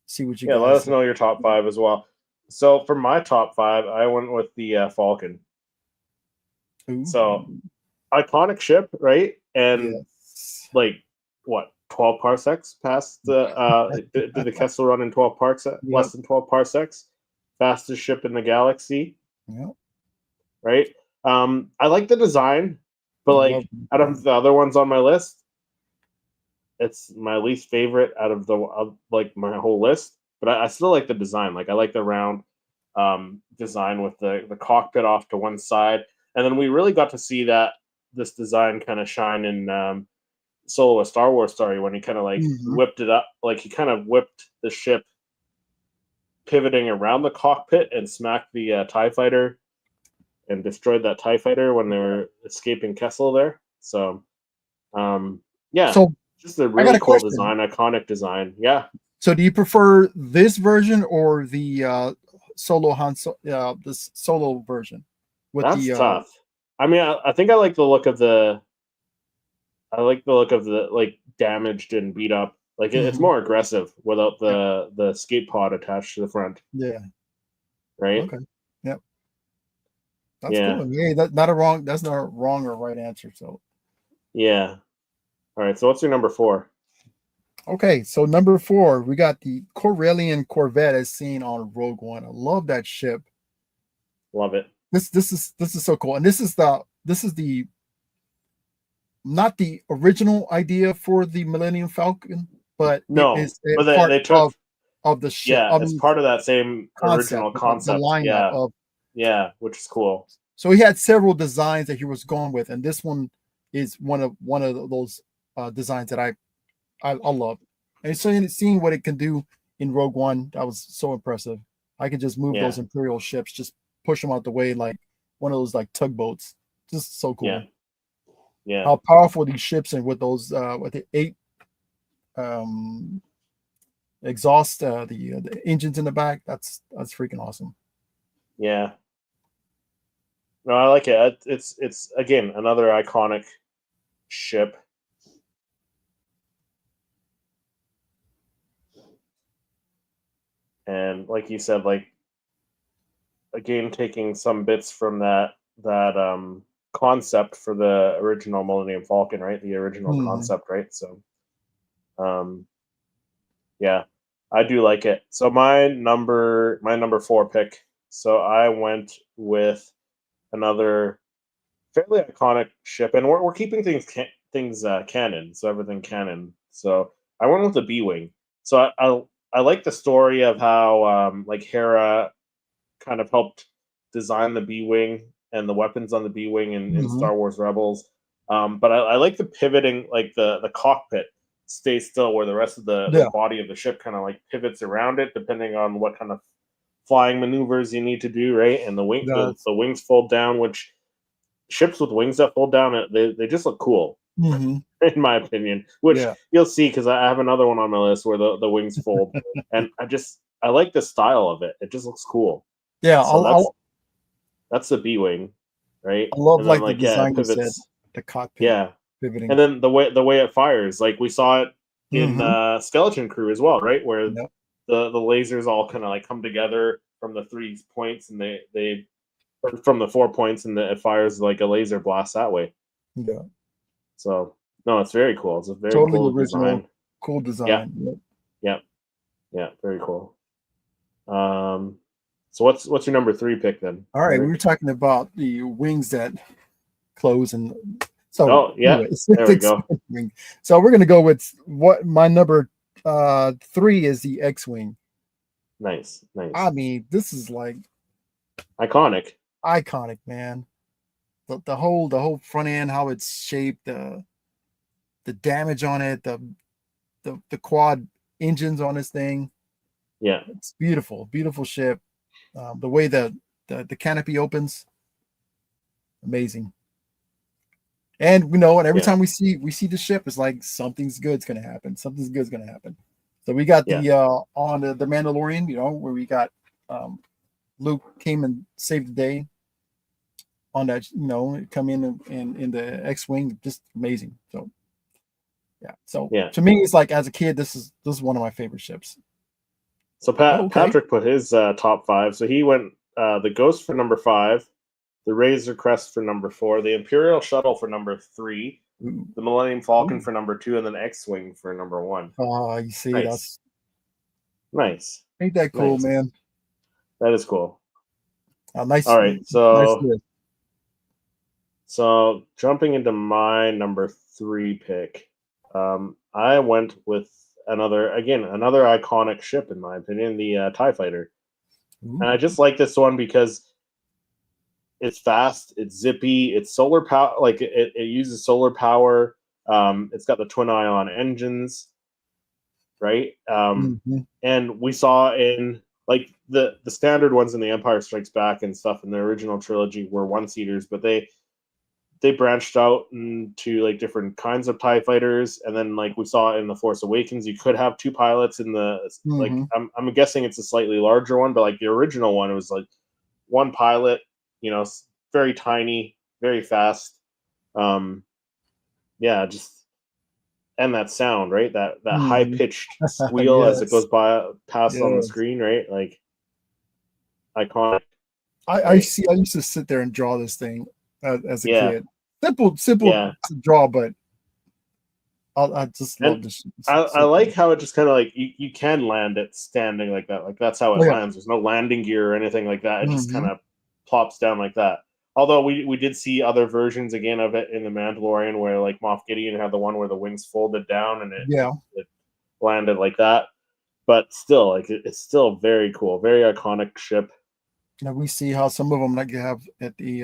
Speaker 2: See what you guys.
Speaker 1: Let us know your top 5 as well. So for my top 5, I went with the Falcon.
Speaker 2: Ooh.
Speaker 1: So iconic ship, right? And like what, 12 parsecs past the did the Kessel run in 12 parsecs? Less than 12 parsecs. Fastest ship in the galaxy.
Speaker 2: Yep.
Speaker 1: Right. I like the design, but like out of the other ones on my list, it's my least favorite out of like my whole list. But I still like the design. Like I like the round design with the cockpit off to one side, and then we really got to see this design kind of shine in Solo a Star Wars story when he kind of like
Speaker 2: Mhm.
Speaker 1: whipped it up, like he kind of whipped the ship pivoting around the cockpit and smacked the TIE fighter and destroyed that TIE fighter when they were escaping Kessel there. So, yeah,
Speaker 2: So
Speaker 1: just a
Speaker 2: I got
Speaker 1: really
Speaker 2: a
Speaker 1: cool
Speaker 2: question.
Speaker 1: design, iconic design. Yeah,
Speaker 2: So do you prefer this version or the this solo version with
Speaker 1: that's
Speaker 2: the
Speaker 1: tough. I mean, I think I like the look of the like damaged and beat up. Like it's
Speaker 2: Mhm.
Speaker 1: more aggressive without
Speaker 2: Yeah,
Speaker 1: the escape pod attached to the front,
Speaker 2: yeah.
Speaker 1: right?
Speaker 2: Okay. Yep. That's
Speaker 1: Yeah,
Speaker 2: cool. Yeah, that's not a wrong or right answer. So
Speaker 1: yeah. All right. So what's your number 4?
Speaker 2: okay, so number 4, we got the Corellian Corvette as seen on Rogue One. I love that ship.
Speaker 1: Love it.
Speaker 2: This is so cool. And this is the not the original idea for the Millennium Falcon, but it
Speaker 1: No,
Speaker 2: is a
Speaker 1: but
Speaker 2: part
Speaker 1: they took,
Speaker 2: of the ship.
Speaker 1: yeah,
Speaker 2: I
Speaker 1: it's
Speaker 2: mean,
Speaker 1: part of that same
Speaker 2: concept,
Speaker 1: original
Speaker 2: the
Speaker 1: concept.
Speaker 2: lineup
Speaker 1: Yeah,
Speaker 2: of.
Speaker 1: yeah, which is cool.
Speaker 2: So he had several designs that he was going with, and this one is one of those designs that I love. And so seeing what it can do in Rogue One, that was so impressive. I could just move
Speaker 1: Yeah,
Speaker 2: those Imperial ships, just push them out the way like one of those like tugboats. Just so
Speaker 1: yeah,
Speaker 2: cool.
Speaker 1: yeah,
Speaker 2: How powerful these ships and with those with the 8 um exhaust the engines in the back. That's freaking awesome.
Speaker 1: yeah. No, I like it. It's again another iconic ship. And like you said, like again taking some bits from that concept for the original Millennium Falcon, right? The original
Speaker 2: Mhm.
Speaker 1: concept, right? So um yeah, I do like it. So my number 4 pick. So I went with another fairly iconic ship, and we're keeping things canon, so everything canon. So I went with the B wing. So I like the story of how like Hera kind of helped design the B wing and the weapons on the B wing in
Speaker 2: Mhm.
Speaker 1: Star Wars Rebels. But I like the pivoting, like the cockpit stays still, where the rest of the
Speaker 2: Yeah.
Speaker 1: body of the ship kind of like pivots around it, depending on what kind of flying maneuvers you need to do, right? And
Speaker 2: That's
Speaker 1: the wings fold down, which ships with wings that fold down, they just look cool,
Speaker 2: mhm.
Speaker 1: in my opinion. Which
Speaker 2: Yeah.
Speaker 1: you'll see because I have another one on my list where the wings fold, and I like the style of it. It just looks cool.
Speaker 2: Yeah.
Speaker 1: So that's the B wing, right?
Speaker 2: I love
Speaker 1: And then
Speaker 2: like the
Speaker 1: like yeah, it
Speaker 2: design you said,
Speaker 1: pivots.
Speaker 2: the cockpit
Speaker 1: Yeah, and
Speaker 2: pivoting.
Speaker 1: then the way it fires, like we saw it in
Speaker 2: Mhm.
Speaker 1: Skeleton Crew as well, right? Where
Speaker 2: Yep.
Speaker 1: the lasers all kind of like come together from the 3 points, and they or from the 4 points, and it fires like a laser blast that way.
Speaker 2: Yeah.
Speaker 1: So no, it's very cool. It's a very
Speaker 2: Totally
Speaker 1: cool
Speaker 2: original,
Speaker 1: design.
Speaker 2: cool
Speaker 1: Yeah,
Speaker 2: design. Yep.
Speaker 1: yeah, yeah, very cool. Um, so what's your number 3 pick then,
Speaker 2: All right, we were
Speaker 1: Eric?
Speaker 2: talking about the wings that close, and so
Speaker 1: Oh yeah,
Speaker 2: anyways,
Speaker 1: there we go.
Speaker 2: wing. So we're gonna go with what my number 3 is the X-wing.
Speaker 1: Nice,
Speaker 2: I
Speaker 1: nice,
Speaker 2: mean, this is like
Speaker 1: iconic.
Speaker 2: iconic, man. The whole front end, how it's shaped, the damage on it, the quad engines on this thing.
Speaker 1: Yeah,
Speaker 2: It's beautiful, beautiful ship. The way the canopy opens, amazing. And and every
Speaker 1: yeah,
Speaker 2: time we see the ship, it's like something's good's gonna happen. Something's good's gonna happen. So we got
Speaker 1: yeah,
Speaker 2: the on the Mandalorian, where we got um, Luke came and saved the day on that, come in and in the X-wing, just amazing. So yeah. So
Speaker 1: yeah.
Speaker 2: to me, it's like as a kid, this is one of my favorite ships.
Speaker 1: So
Speaker 2: Oh, okay.
Speaker 1: Patrick put his top 5. So he went the Ghost for number 5, the Razor Crest for number 4, the Imperial Shuttle for number 3,
Speaker 2: Ooh,
Speaker 1: the Millennium Falcon
Speaker 2: ooh.
Speaker 1: for number 2, and then X-wing for number 1.
Speaker 2: You see,
Speaker 1: Nice,
Speaker 2: that's
Speaker 1: nice,
Speaker 2: ain't that cool,
Speaker 1: nice.
Speaker 2: man?
Speaker 1: That is cool. All
Speaker 2: Nice,
Speaker 1: right,
Speaker 2: nice list.
Speaker 1: so jumping into my number 3 pick, I went with another iconic ship in my opinion, the Tie Fighter, and I
Speaker 2: Ooh.
Speaker 1: just like this one because it's fast, it's zippy, it's solar power, like it uses solar power. It's got the twin ion engines, right?
Speaker 2: Mhm.
Speaker 1: And we saw in like the standard ones in the Empire Strikes Back and stuff in the original trilogy were one seaters, but they branched out into like different kinds of TIE fighters, and then like we saw in the Force Awakens, you could have two pilots in the like.
Speaker 2: Mhm.
Speaker 1: I'm guessing it's a slightly larger one, but like the original one, it was like one pilot, very tiny, very fast. Um, yeah, just and that sound, right? That high
Speaker 2: Mhm.
Speaker 1: pitched squeal as it
Speaker 2: Yes.
Speaker 1: goes by past on the
Speaker 2: Yes.
Speaker 1: screen, right? Like iconic,
Speaker 2: I
Speaker 1: right?
Speaker 2: see. I used to sit there and draw this thing as a
Speaker 1: Yeah,
Speaker 2: kid. Simple
Speaker 1: yeah.
Speaker 2: to draw, but I just love
Speaker 1: And
Speaker 2: this. It's
Speaker 1: I
Speaker 2: so
Speaker 1: like
Speaker 2: cool.
Speaker 1: how it just kind of like you can land it standing like that. Like that's how
Speaker 2: Oh
Speaker 1: it
Speaker 2: yeah.
Speaker 1: lands. There's no landing gear or anything like that. It just kind
Speaker 2: Hmm.
Speaker 1: of plops down like that. Although we did see other versions again of it in the Mandalorian, where like Moff Gideon had the one where the wings folded down and
Speaker 2: Yeah.
Speaker 1: it landed like that. But still, like it's still very cool, very iconic ship.
Speaker 2: Now we see how some of them like you have at the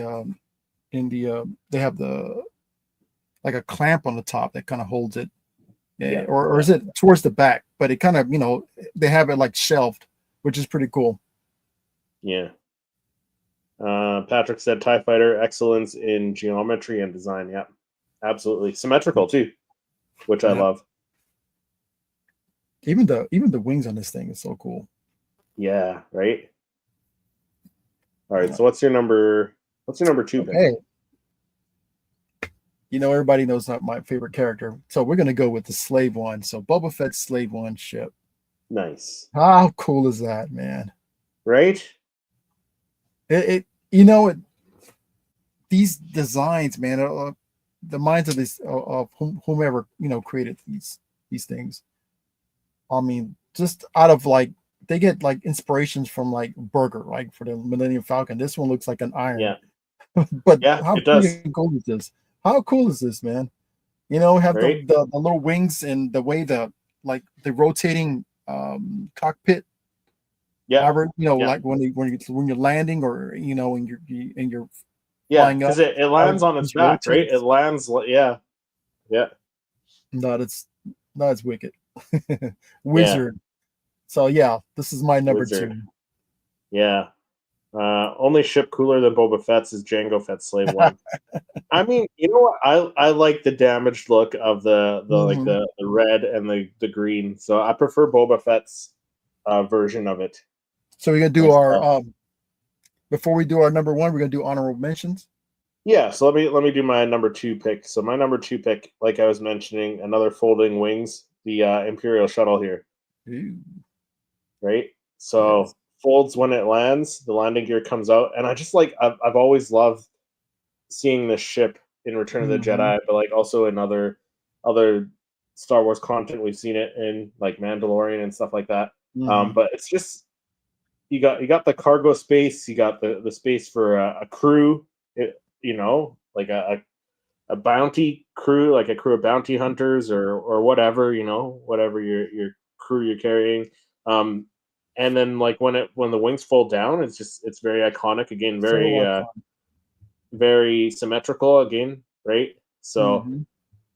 Speaker 2: in the they have the like a clamp on the top that kind of holds it. Yeah,
Speaker 1: Yeah,
Speaker 2: or
Speaker 1: yeah,
Speaker 2: is it towards the back? But it kind of they have it like shelved, which is pretty cool.
Speaker 1: yeah. Patrick said TIE fighter excellence in geometry and design. Yeah, absolutely symmetrical too, which I
Speaker 2: Yeah.
Speaker 1: love.
Speaker 2: Even the wings on this thing is so cool.
Speaker 1: Yeah, right. All right.
Speaker 2: Yeah.
Speaker 1: So what's your number? What's your number two pick?
Speaker 2: Okay. Everybody knows not my favorite character, so we're gonna go with the slave one. So Boba Fett's slave one ship.
Speaker 1: Nice.
Speaker 2: How cool is that, man?
Speaker 1: Right?
Speaker 2: It you know it, these designs, man, the minds of this of whomever created these things. I mean, just out of like they get like inspirations from like Burger, like for the Millennium Falcon. This one looks like an iron,
Speaker 1: Yeah.
Speaker 2: but
Speaker 1: Yeah,
Speaker 2: how
Speaker 1: it does.
Speaker 2: freaking cool is this? How cool is this, man? Have the,
Speaker 1: Right?
Speaker 2: the little wings and the way the rotating cockpit.
Speaker 1: Yeah.
Speaker 2: However,
Speaker 1: Yeah.
Speaker 2: like when you're landing or and you're
Speaker 1: Yeah.
Speaker 2: flying
Speaker 1: Because
Speaker 2: up,
Speaker 1: it
Speaker 2: how
Speaker 1: lands
Speaker 2: it
Speaker 1: on its
Speaker 2: just
Speaker 1: back, right? It
Speaker 2: rotates.
Speaker 1: lands. Yeah. Yeah.
Speaker 2: No, that's wicked.
Speaker 1: Yeah.
Speaker 2: Wizard. So yeah, this is my number
Speaker 1: Wizard.
Speaker 2: two.
Speaker 1: Yeah. Only ship cooler than Boba Fett's is Jango Fett's Slave One. I mean, you know what? I like the damaged look of
Speaker 2: Mhm.
Speaker 1: the red and the green. So I prefer Boba Fett's version of it
Speaker 2: So we're gonna do our
Speaker 1: myself.
Speaker 2: before we do our number one, we're gonna do honorable mentions.
Speaker 1: Yeah, so let me do my number two pick. So my number two pick, like I was mentioning, another folding wings, the Imperial shuttle here,
Speaker 2: Ooh,
Speaker 1: right?
Speaker 2: yes.
Speaker 1: So folds when it lands, the landing gear comes out, and I just like I've always loved seeing this ship in Return of the
Speaker 2: Hmm.
Speaker 1: Jedi, but like also in other Star Wars content, we've seen it in like Mandalorian and stuff like that.
Speaker 2: Hmm.
Speaker 1: But it's just you got the cargo space, you got the space for a crew, like a bounty crew, like a crew of bounty hunters or whatever, whatever your crew you're carrying. Um, and then like when the wings fold down, it's very iconic again,
Speaker 2: So iconic.
Speaker 1: very symmetrical again, right? So
Speaker 2: Hmm.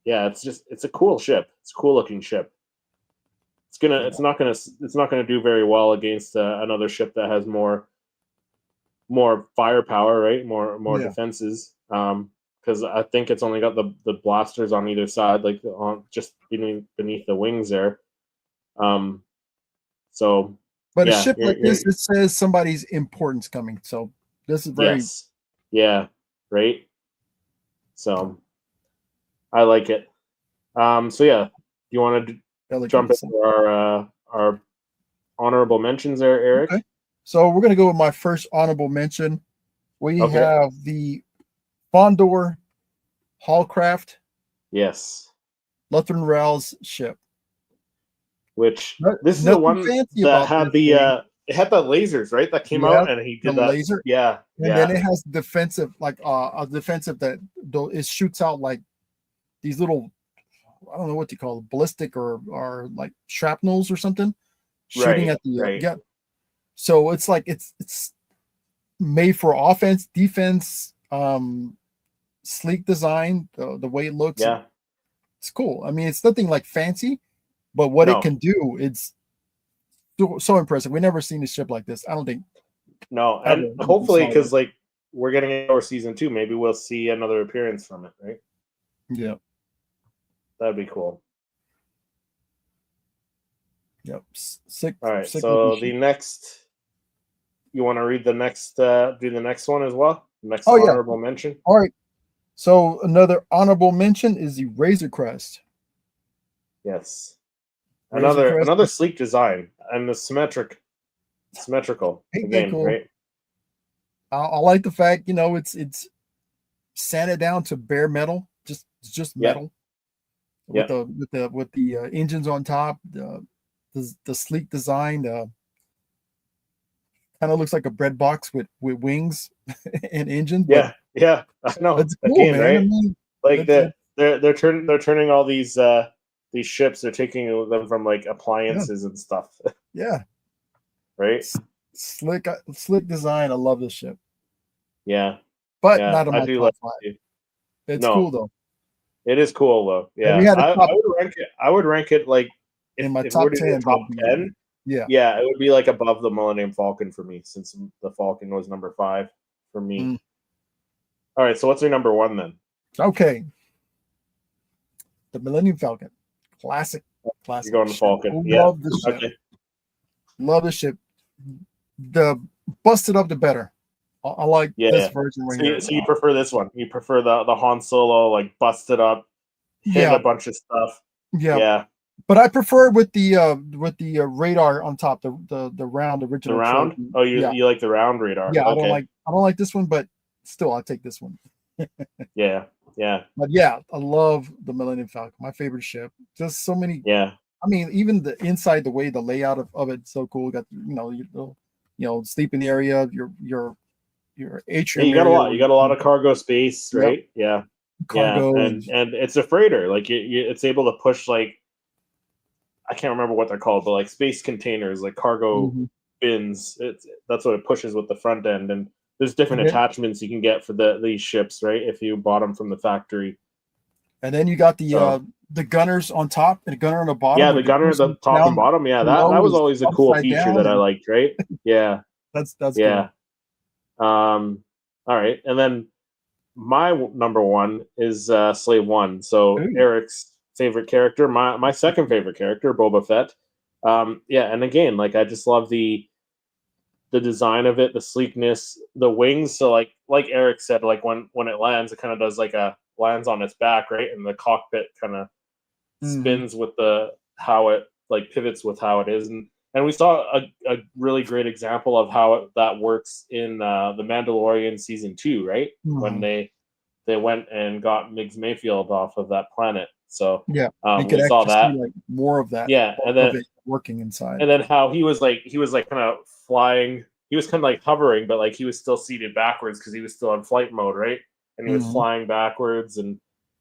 Speaker 1: yeah, it's a cool ship. It's a cool looking ship. It's gonna
Speaker 2: Yeah.
Speaker 1: it's not gonna do very well against another ship that has more firepower, right? More
Speaker 2: Yeah.
Speaker 1: defenses. Because I think it's only got the blasters on either side, like on just beneath the wings there. Um, so
Speaker 2: But a
Speaker 1: yeah,
Speaker 2: ship like this, it says somebody's importance coming. So this is very
Speaker 1: yes, yeah, right. So I like it. So yeah, you want to
Speaker 2: elegant.
Speaker 1: jump
Speaker 2: So,
Speaker 1: into our honorable mentions there, Eric?
Speaker 2: okay. So we're gonna go with my first honorable mention. We
Speaker 1: Okay.
Speaker 2: have the Fondor Hallcraft
Speaker 1: Yes.
Speaker 2: Lutheran Rails ship.
Speaker 1: Which this is the
Speaker 2: Nothing
Speaker 1: one
Speaker 2: fancy
Speaker 1: that
Speaker 2: about
Speaker 1: had
Speaker 2: this
Speaker 1: the
Speaker 2: thing.
Speaker 1: it had the lasers, right? That came
Speaker 2: Yeah,
Speaker 1: out and he
Speaker 2: the
Speaker 1: did that.
Speaker 2: laser,
Speaker 1: Yeah,
Speaker 2: and then
Speaker 1: yeah,
Speaker 2: it has defensive, like a defensive that it shoots out like these little, I don't know what you call it, ballistic or like shrapnels or something, shooting
Speaker 1: right,
Speaker 2: at the
Speaker 1: right.
Speaker 2: yeah. So it's like it's made for offense, defense, sleek design, the way it looks.
Speaker 1: Yeah.
Speaker 2: It's cool. I mean, it's nothing like fancy, but what it
Speaker 1: No,
Speaker 2: can do, it's so impressive. We've never seen a ship like this. I don't think
Speaker 1: no,
Speaker 2: ever
Speaker 1: and
Speaker 2: in
Speaker 1: hopefully,
Speaker 2: Star
Speaker 1: because
Speaker 2: Wars.
Speaker 1: like we're getting our season 2, maybe we'll see another appearance from it, right?
Speaker 2: Yeah.
Speaker 1: That'd be cool.
Speaker 2: Yep. Sick.
Speaker 1: All right,
Speaker 2: Sick looking
Speaker 1: so the
Speaker 2: ship.
Speaker 1: next, you want to read the next, do the next one as well? Next
Speaker 2: Oh yeah.
Speaker 1: honorable mention.
Speaker 2: All right. So another honorable mention is the Razor Crest.
Speaker 1: Yes,
Speaker 2: Razor Crest.
Speaker 1: another sleek design and the symmetrical
Speaker 2: Ain't that
Speaker 1: again,
Speaker 2: cool?
Speaker 1: right?
Speaker 2: I like the fact, it's sanded down to bare metal, just
Speaker 1: Yeah,
Speaker 2: metal with
Speaker 1: yeah,
Speaker 2: the engines on top, the sleek design, kind of looks like a bread box with wings and engines, but
Speaker 1: yeah, yeah. I know.
Speaker 2: it's cool,
Speaker 1: Again,
Speaker 2: man. I
Speaker 1: right?
Speaker 2: mean,
Speaker 1: Like
Speaker 2: it's it,
Speaker 1: they're turning all these ships. They're taking them from like
Speaker 2: yeah,
Speaker 1: appliances and stuff,
Speaker 2: yeah,
Speaker 1: right?
Speaker 2: S- slick design. I love this ship,
Speaker 1: Yeah,
Speaker 2: but
Speaker 1: yeah.
Speaker 2: not in
Speaker 1: I
Speaker 2: my
Speaker 1: do like
Speaker 2: top five.
Speaker 1: it.
Speaker 2: It's cool
Speaker 1: No,
Speaker 2: though.
Speaker 1: it is cool though.
Speaker 2: If we
Speaker 1: Yeah,
Speaker 2: had a
Speaker 1: I
Speaker 2: top
Speaker 1: would rank it. I would rank it like
Speaker 2: in my
Speaker 1: if we're
Speaker 2: top
Speaker 1: to do a
Speaker 2: 10,
Speaker 1: top
Speaker 2: that'd be
Speaker 1: 10.
Speaker 2: yeah.
Speaker 1: Yeah, it would be like above the Millennium Falcon for me, since the Falcon was number 5 for me.
Speaker 2: Mm.
Speaker 1: All right, so what's your number 1 then?
Speaker 2: Okay, the Millennium Falcon, classic,
Speaker 1: You're
Speaker 2: classic
Speaker 1: going to
Speaker 2: ship.
Speaker 1: Falcon. Yeah.
Speaker 2: Love the ship.
Speaker 1: Okay.
Speaker 2: Love the ship. The busted up the better. I like this
Speaker 1: Yeah.
Speaker 2: version right
Speaker 1: So
Speaker 2: here.
Speaker 1: you prefer this one? You prefer the Han Solo like busted up, hit
Speaker 2: Yeah,
Speaker 1: a bunch of stuff?
Speaker 2: yeah.
Speaker 1: Yeah.
Speaker 2: But I prefer with the radar on top, the round
Speaker 1: The
Speaker 2: original
Speaker 1: round?
Speaker 2: trilogy.
Speaker 1: Oh,
Speaker 2: Yeah,
Speaker 1: you like the round radar?
Speaker 2: yeah.
Speaker 1: Okay.
Speaker 2: I don't like this one, but still, I'll take this one.
Speaker 1: Yeah. Yeah.
Speaker 2: But yeah, I love the Millennium Falcon. My favorite ship. Just so many.
Speaker 1: Yeah.
Speaker 2: I mean, even the inside, the way the layout of it's so cool. Got sleeping area, your
Speaker 1: Yeah,
Speaker 2: atrium
Speaker 1: you got a
Speaker 2: area,
Speaker 1: lot. You got a lot of cargo space,
Speaker 2: yep,
Speaker 1: right? Yeah. Yeah,
Speaker 2: cargo and
Speaker 1: and it's a freighter. Like it's able to push like, I can't remember what they're called, but like space containers, like cargo
Speaker 2: mhm.
Speaker 1: bins. That's what it pushes with the front end, and there's different
Speaker 2: and then
Speaker 1: attachments you can get for these ships, right? If you bought them from the factory.
Speaker 2: and then you got
Speaker 1: So
Speaker 2: the gunners on top and the gunner on the bottom
Speaker 1: yeah,
Speaker 2: when
Speaker 1: the
Speaker 2: you're
Speaker 1: gunner, the
Speaker 2: pushing
Speaker 1: top and
Speaker 2: down
Speaker 1: bottom. Yeah, that
Speaker 2: below
Speaker 1: was
Speaker 2: is
Speaker 1: always a cool
Speaker 2: upside
Speaker 1: feature
Speaker 2: down,
Speaker 1: that I
Speaker 2: and
Speaker 1: liked, right? Yeah,
Speaker 2: that's
Speaker 1: yeah.
Speaker 2: cool.
Speaker 1: All right, and then my number 1 is Slave One. So
Speaker 2: Ooh,
Speaker 1: Eric's favorite character, my second favorite character, Boba Fett. Yeah, and again, like I just love the design of it, the sleekness, the wings. So like Eric said, like when it lands, it kind of does like a lands on its back, right? And the cockpit kind of
Speaker 2: hmm
Speaker 1: spins with the how it like pivots with how it is, and we saw a really great example of how that works in the Mandalorian season 2, right? When
Speaker 2: hmm
Speaker 1: they went and got Migs Mayfield off of that planet. So
Speaker 2: Yeah, you could
Speaker 1: we saw
Speaker 2: actually see
Speaker 1: that.
Speaker 2: like more of that
Speaker 1: Yeah,
Speaker 2: of it working inside.
Speaker 1: and then how he was like kind of flying. He was kind of like hovering, but like he was still seated backwards because he was still in flight mode, right? And he was
Speaker 2: hmm
Speaker 1: flying backwards, and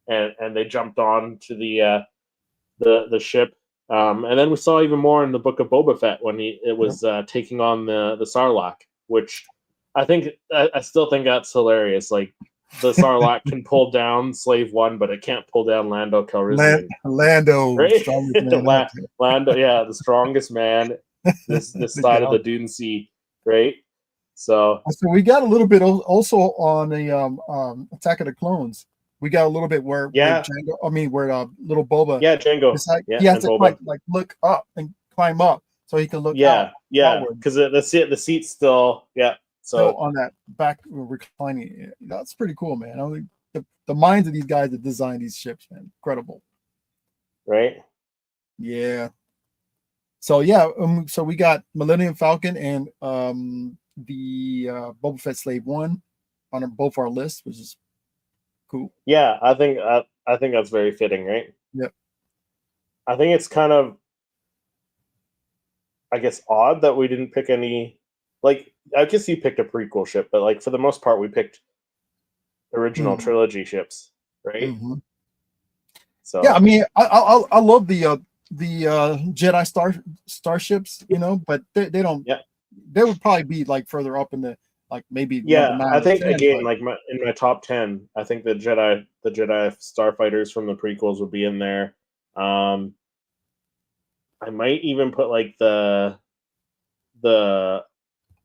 Speaker 1: they jumped on to the ship. And then we saw even more in the book of Boba Fett when it
Speaker 2: Yep.
Speaker 1: was taking on the Sarlacc, which I still think that's hilarious. Like the Sarlacc can pull down Slave One, but it can't pull down Lando Calrissian,
Speaker 2: Lando,
Speaker 1: right?
Speaker 2: strongest man out
Speaker 1: Lando, yeah, the strongest man this
Speaker 2: there.
Speaker 1: side of
Speaker 2: Yeah.
Speaker 1: the Dune Sea, right? So
Speaker 2: So we got a little bit also on the Attack of the Clones. We got a little bit where
Speaker 1: yeah,
Speaker 2: Django, I mean where little Boba,
Speaker 1: yeah, Django,
Speaker 2: it's like
Speaker 1: yeah,
Speaker 2: he has
Speaker 1: and
Speaker 2: to
Speaker 1: Boba,
Speaker 2: like look up and climb up so he can look
Speaker 1: yeah, yeah,
Speaker 2: outward,
Speaker 1: because the seat's still, yeah.
Speaker 2: still
Speaker 1: So
Speaker 2: on that back reclining. That's pretty cool, man. I mean, the minds of these guys that design these ships, man, incredible.
Speaker 1: right,
Speaker 2: Yeah. So yeah, so we got Millennium Falcon and the Boba Fett Slave One on both our lists, which is cool.
Speaker 1: yeah. I think that's very fitting, right?
Speaker 2: Yep.
Speaker 1: I think it's kind of, I guess, odd that we didn't pick any. Like, I guess you picked a prequel ship, but like for the most part, we picked original
Speaker 2: Mhm.
Speaker 1: trilogy ships, right?
Speaker 2: Mhm. Yeah, I
Speaker 1: So
Speaker 2: mean, I love the Jedi starships, but they don't.
Speaker 1: yeah,
Speaker 2: They would probably be like further up in like maybe number
Speaker 1: Yeah,
Speaker 2: 9
Speaker 1: I
Speaker 2: or
Speaker 1: think
Speaker 2: 10,
Speaker 1: again,
Speaker 2: but
Speaker 1: like in my top 10, I think the Jedi starfighters from the prequels would be in there. Um, I might even put like the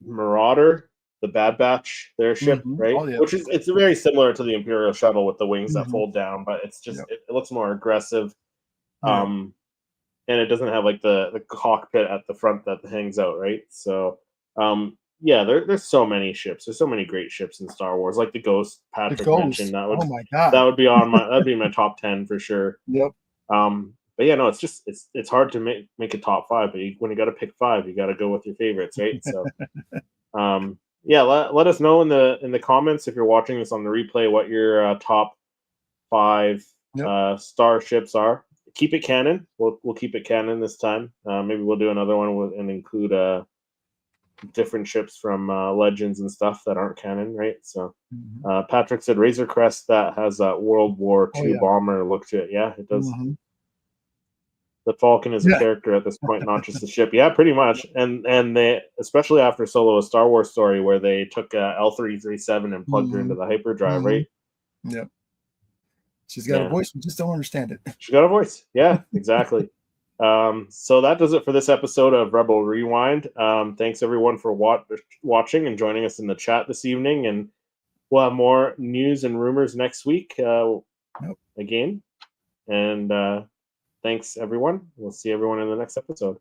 Speaker 1: Marauder, the Bad Batch, their ship, right?
Speaker 2: oh yeah,
Speaker 1: Which is it's very similar to the Imperial shuttle with the wings that
Speaker 2: hmm
Speaker 1: fold down, but it's just
Speaker 2: yep,
Speaker 1: it looks more aggressive.
Speaker 2: yep.
Speaker 1: Um, and it doesn't have like the cockpit at the front that hangs out, right? So, yeah, there's so many ships. There's so many great ships in Star Wars, like the Ghost
Speaker 2: The
Speaker 1: Patrick mentioned.
Speaker 2: Ghost.
Speaker 1: That would
Speaker 2: Oh my
Speaker 1: that
Speaker 2: God.
Speaker 1: would be on my that'd be my top 10 for sure.
Speaker 2: Yep.
Speaker 1: But yeah, no, it's just it's hard to make a top five, but when you got to pick five, you got to go with your favorites, right? So, yeah, let us know in the comments if you're watching this on the replay what your top five
Speaker 2: Yep.
Speaker 1: starships are. Keep it canon. We'll keep it canon this time. Maybe we'll do another one and include different ships from Legends and stuff that aren't canon, right? So
Speaker 2: hmm
Speaker 1: Patrick said Razor Crest that has that World War
Speaker 2: Oh
Speaker 1: II
Speaker 2: yeah.
Speaker 1: bomber look to it. Yeah, it does.
Speaker 2: hmm
Speaker 1: The Falcon is a
Speaker 2: Yeah.
Speaker 1: character at this point, not just a ship. Yeah, pretty much. And they, especially after Solo: A Star Wars Story, where they took L337 and plugged her
Speaker 2: hmm
Speaker 1: into the hyperdrive,
Speaker 2: hmm
Speaker 1: right?
Speaker 2: Yep. She's got a
Speaker 1: Yeah,
Speaker 2: voice. We just don't understand it.
Speaker 1: she got a voice. Yeah, exactly. So that does it for this episode of Rebel Rewind. Thanks everyone for watching and joining us in the chat this evening. And we'll have more news and rumors next week
Speaker 2: Yep.
Speaker 1: again. And thanks everyone. We'll see everyone in the next episode.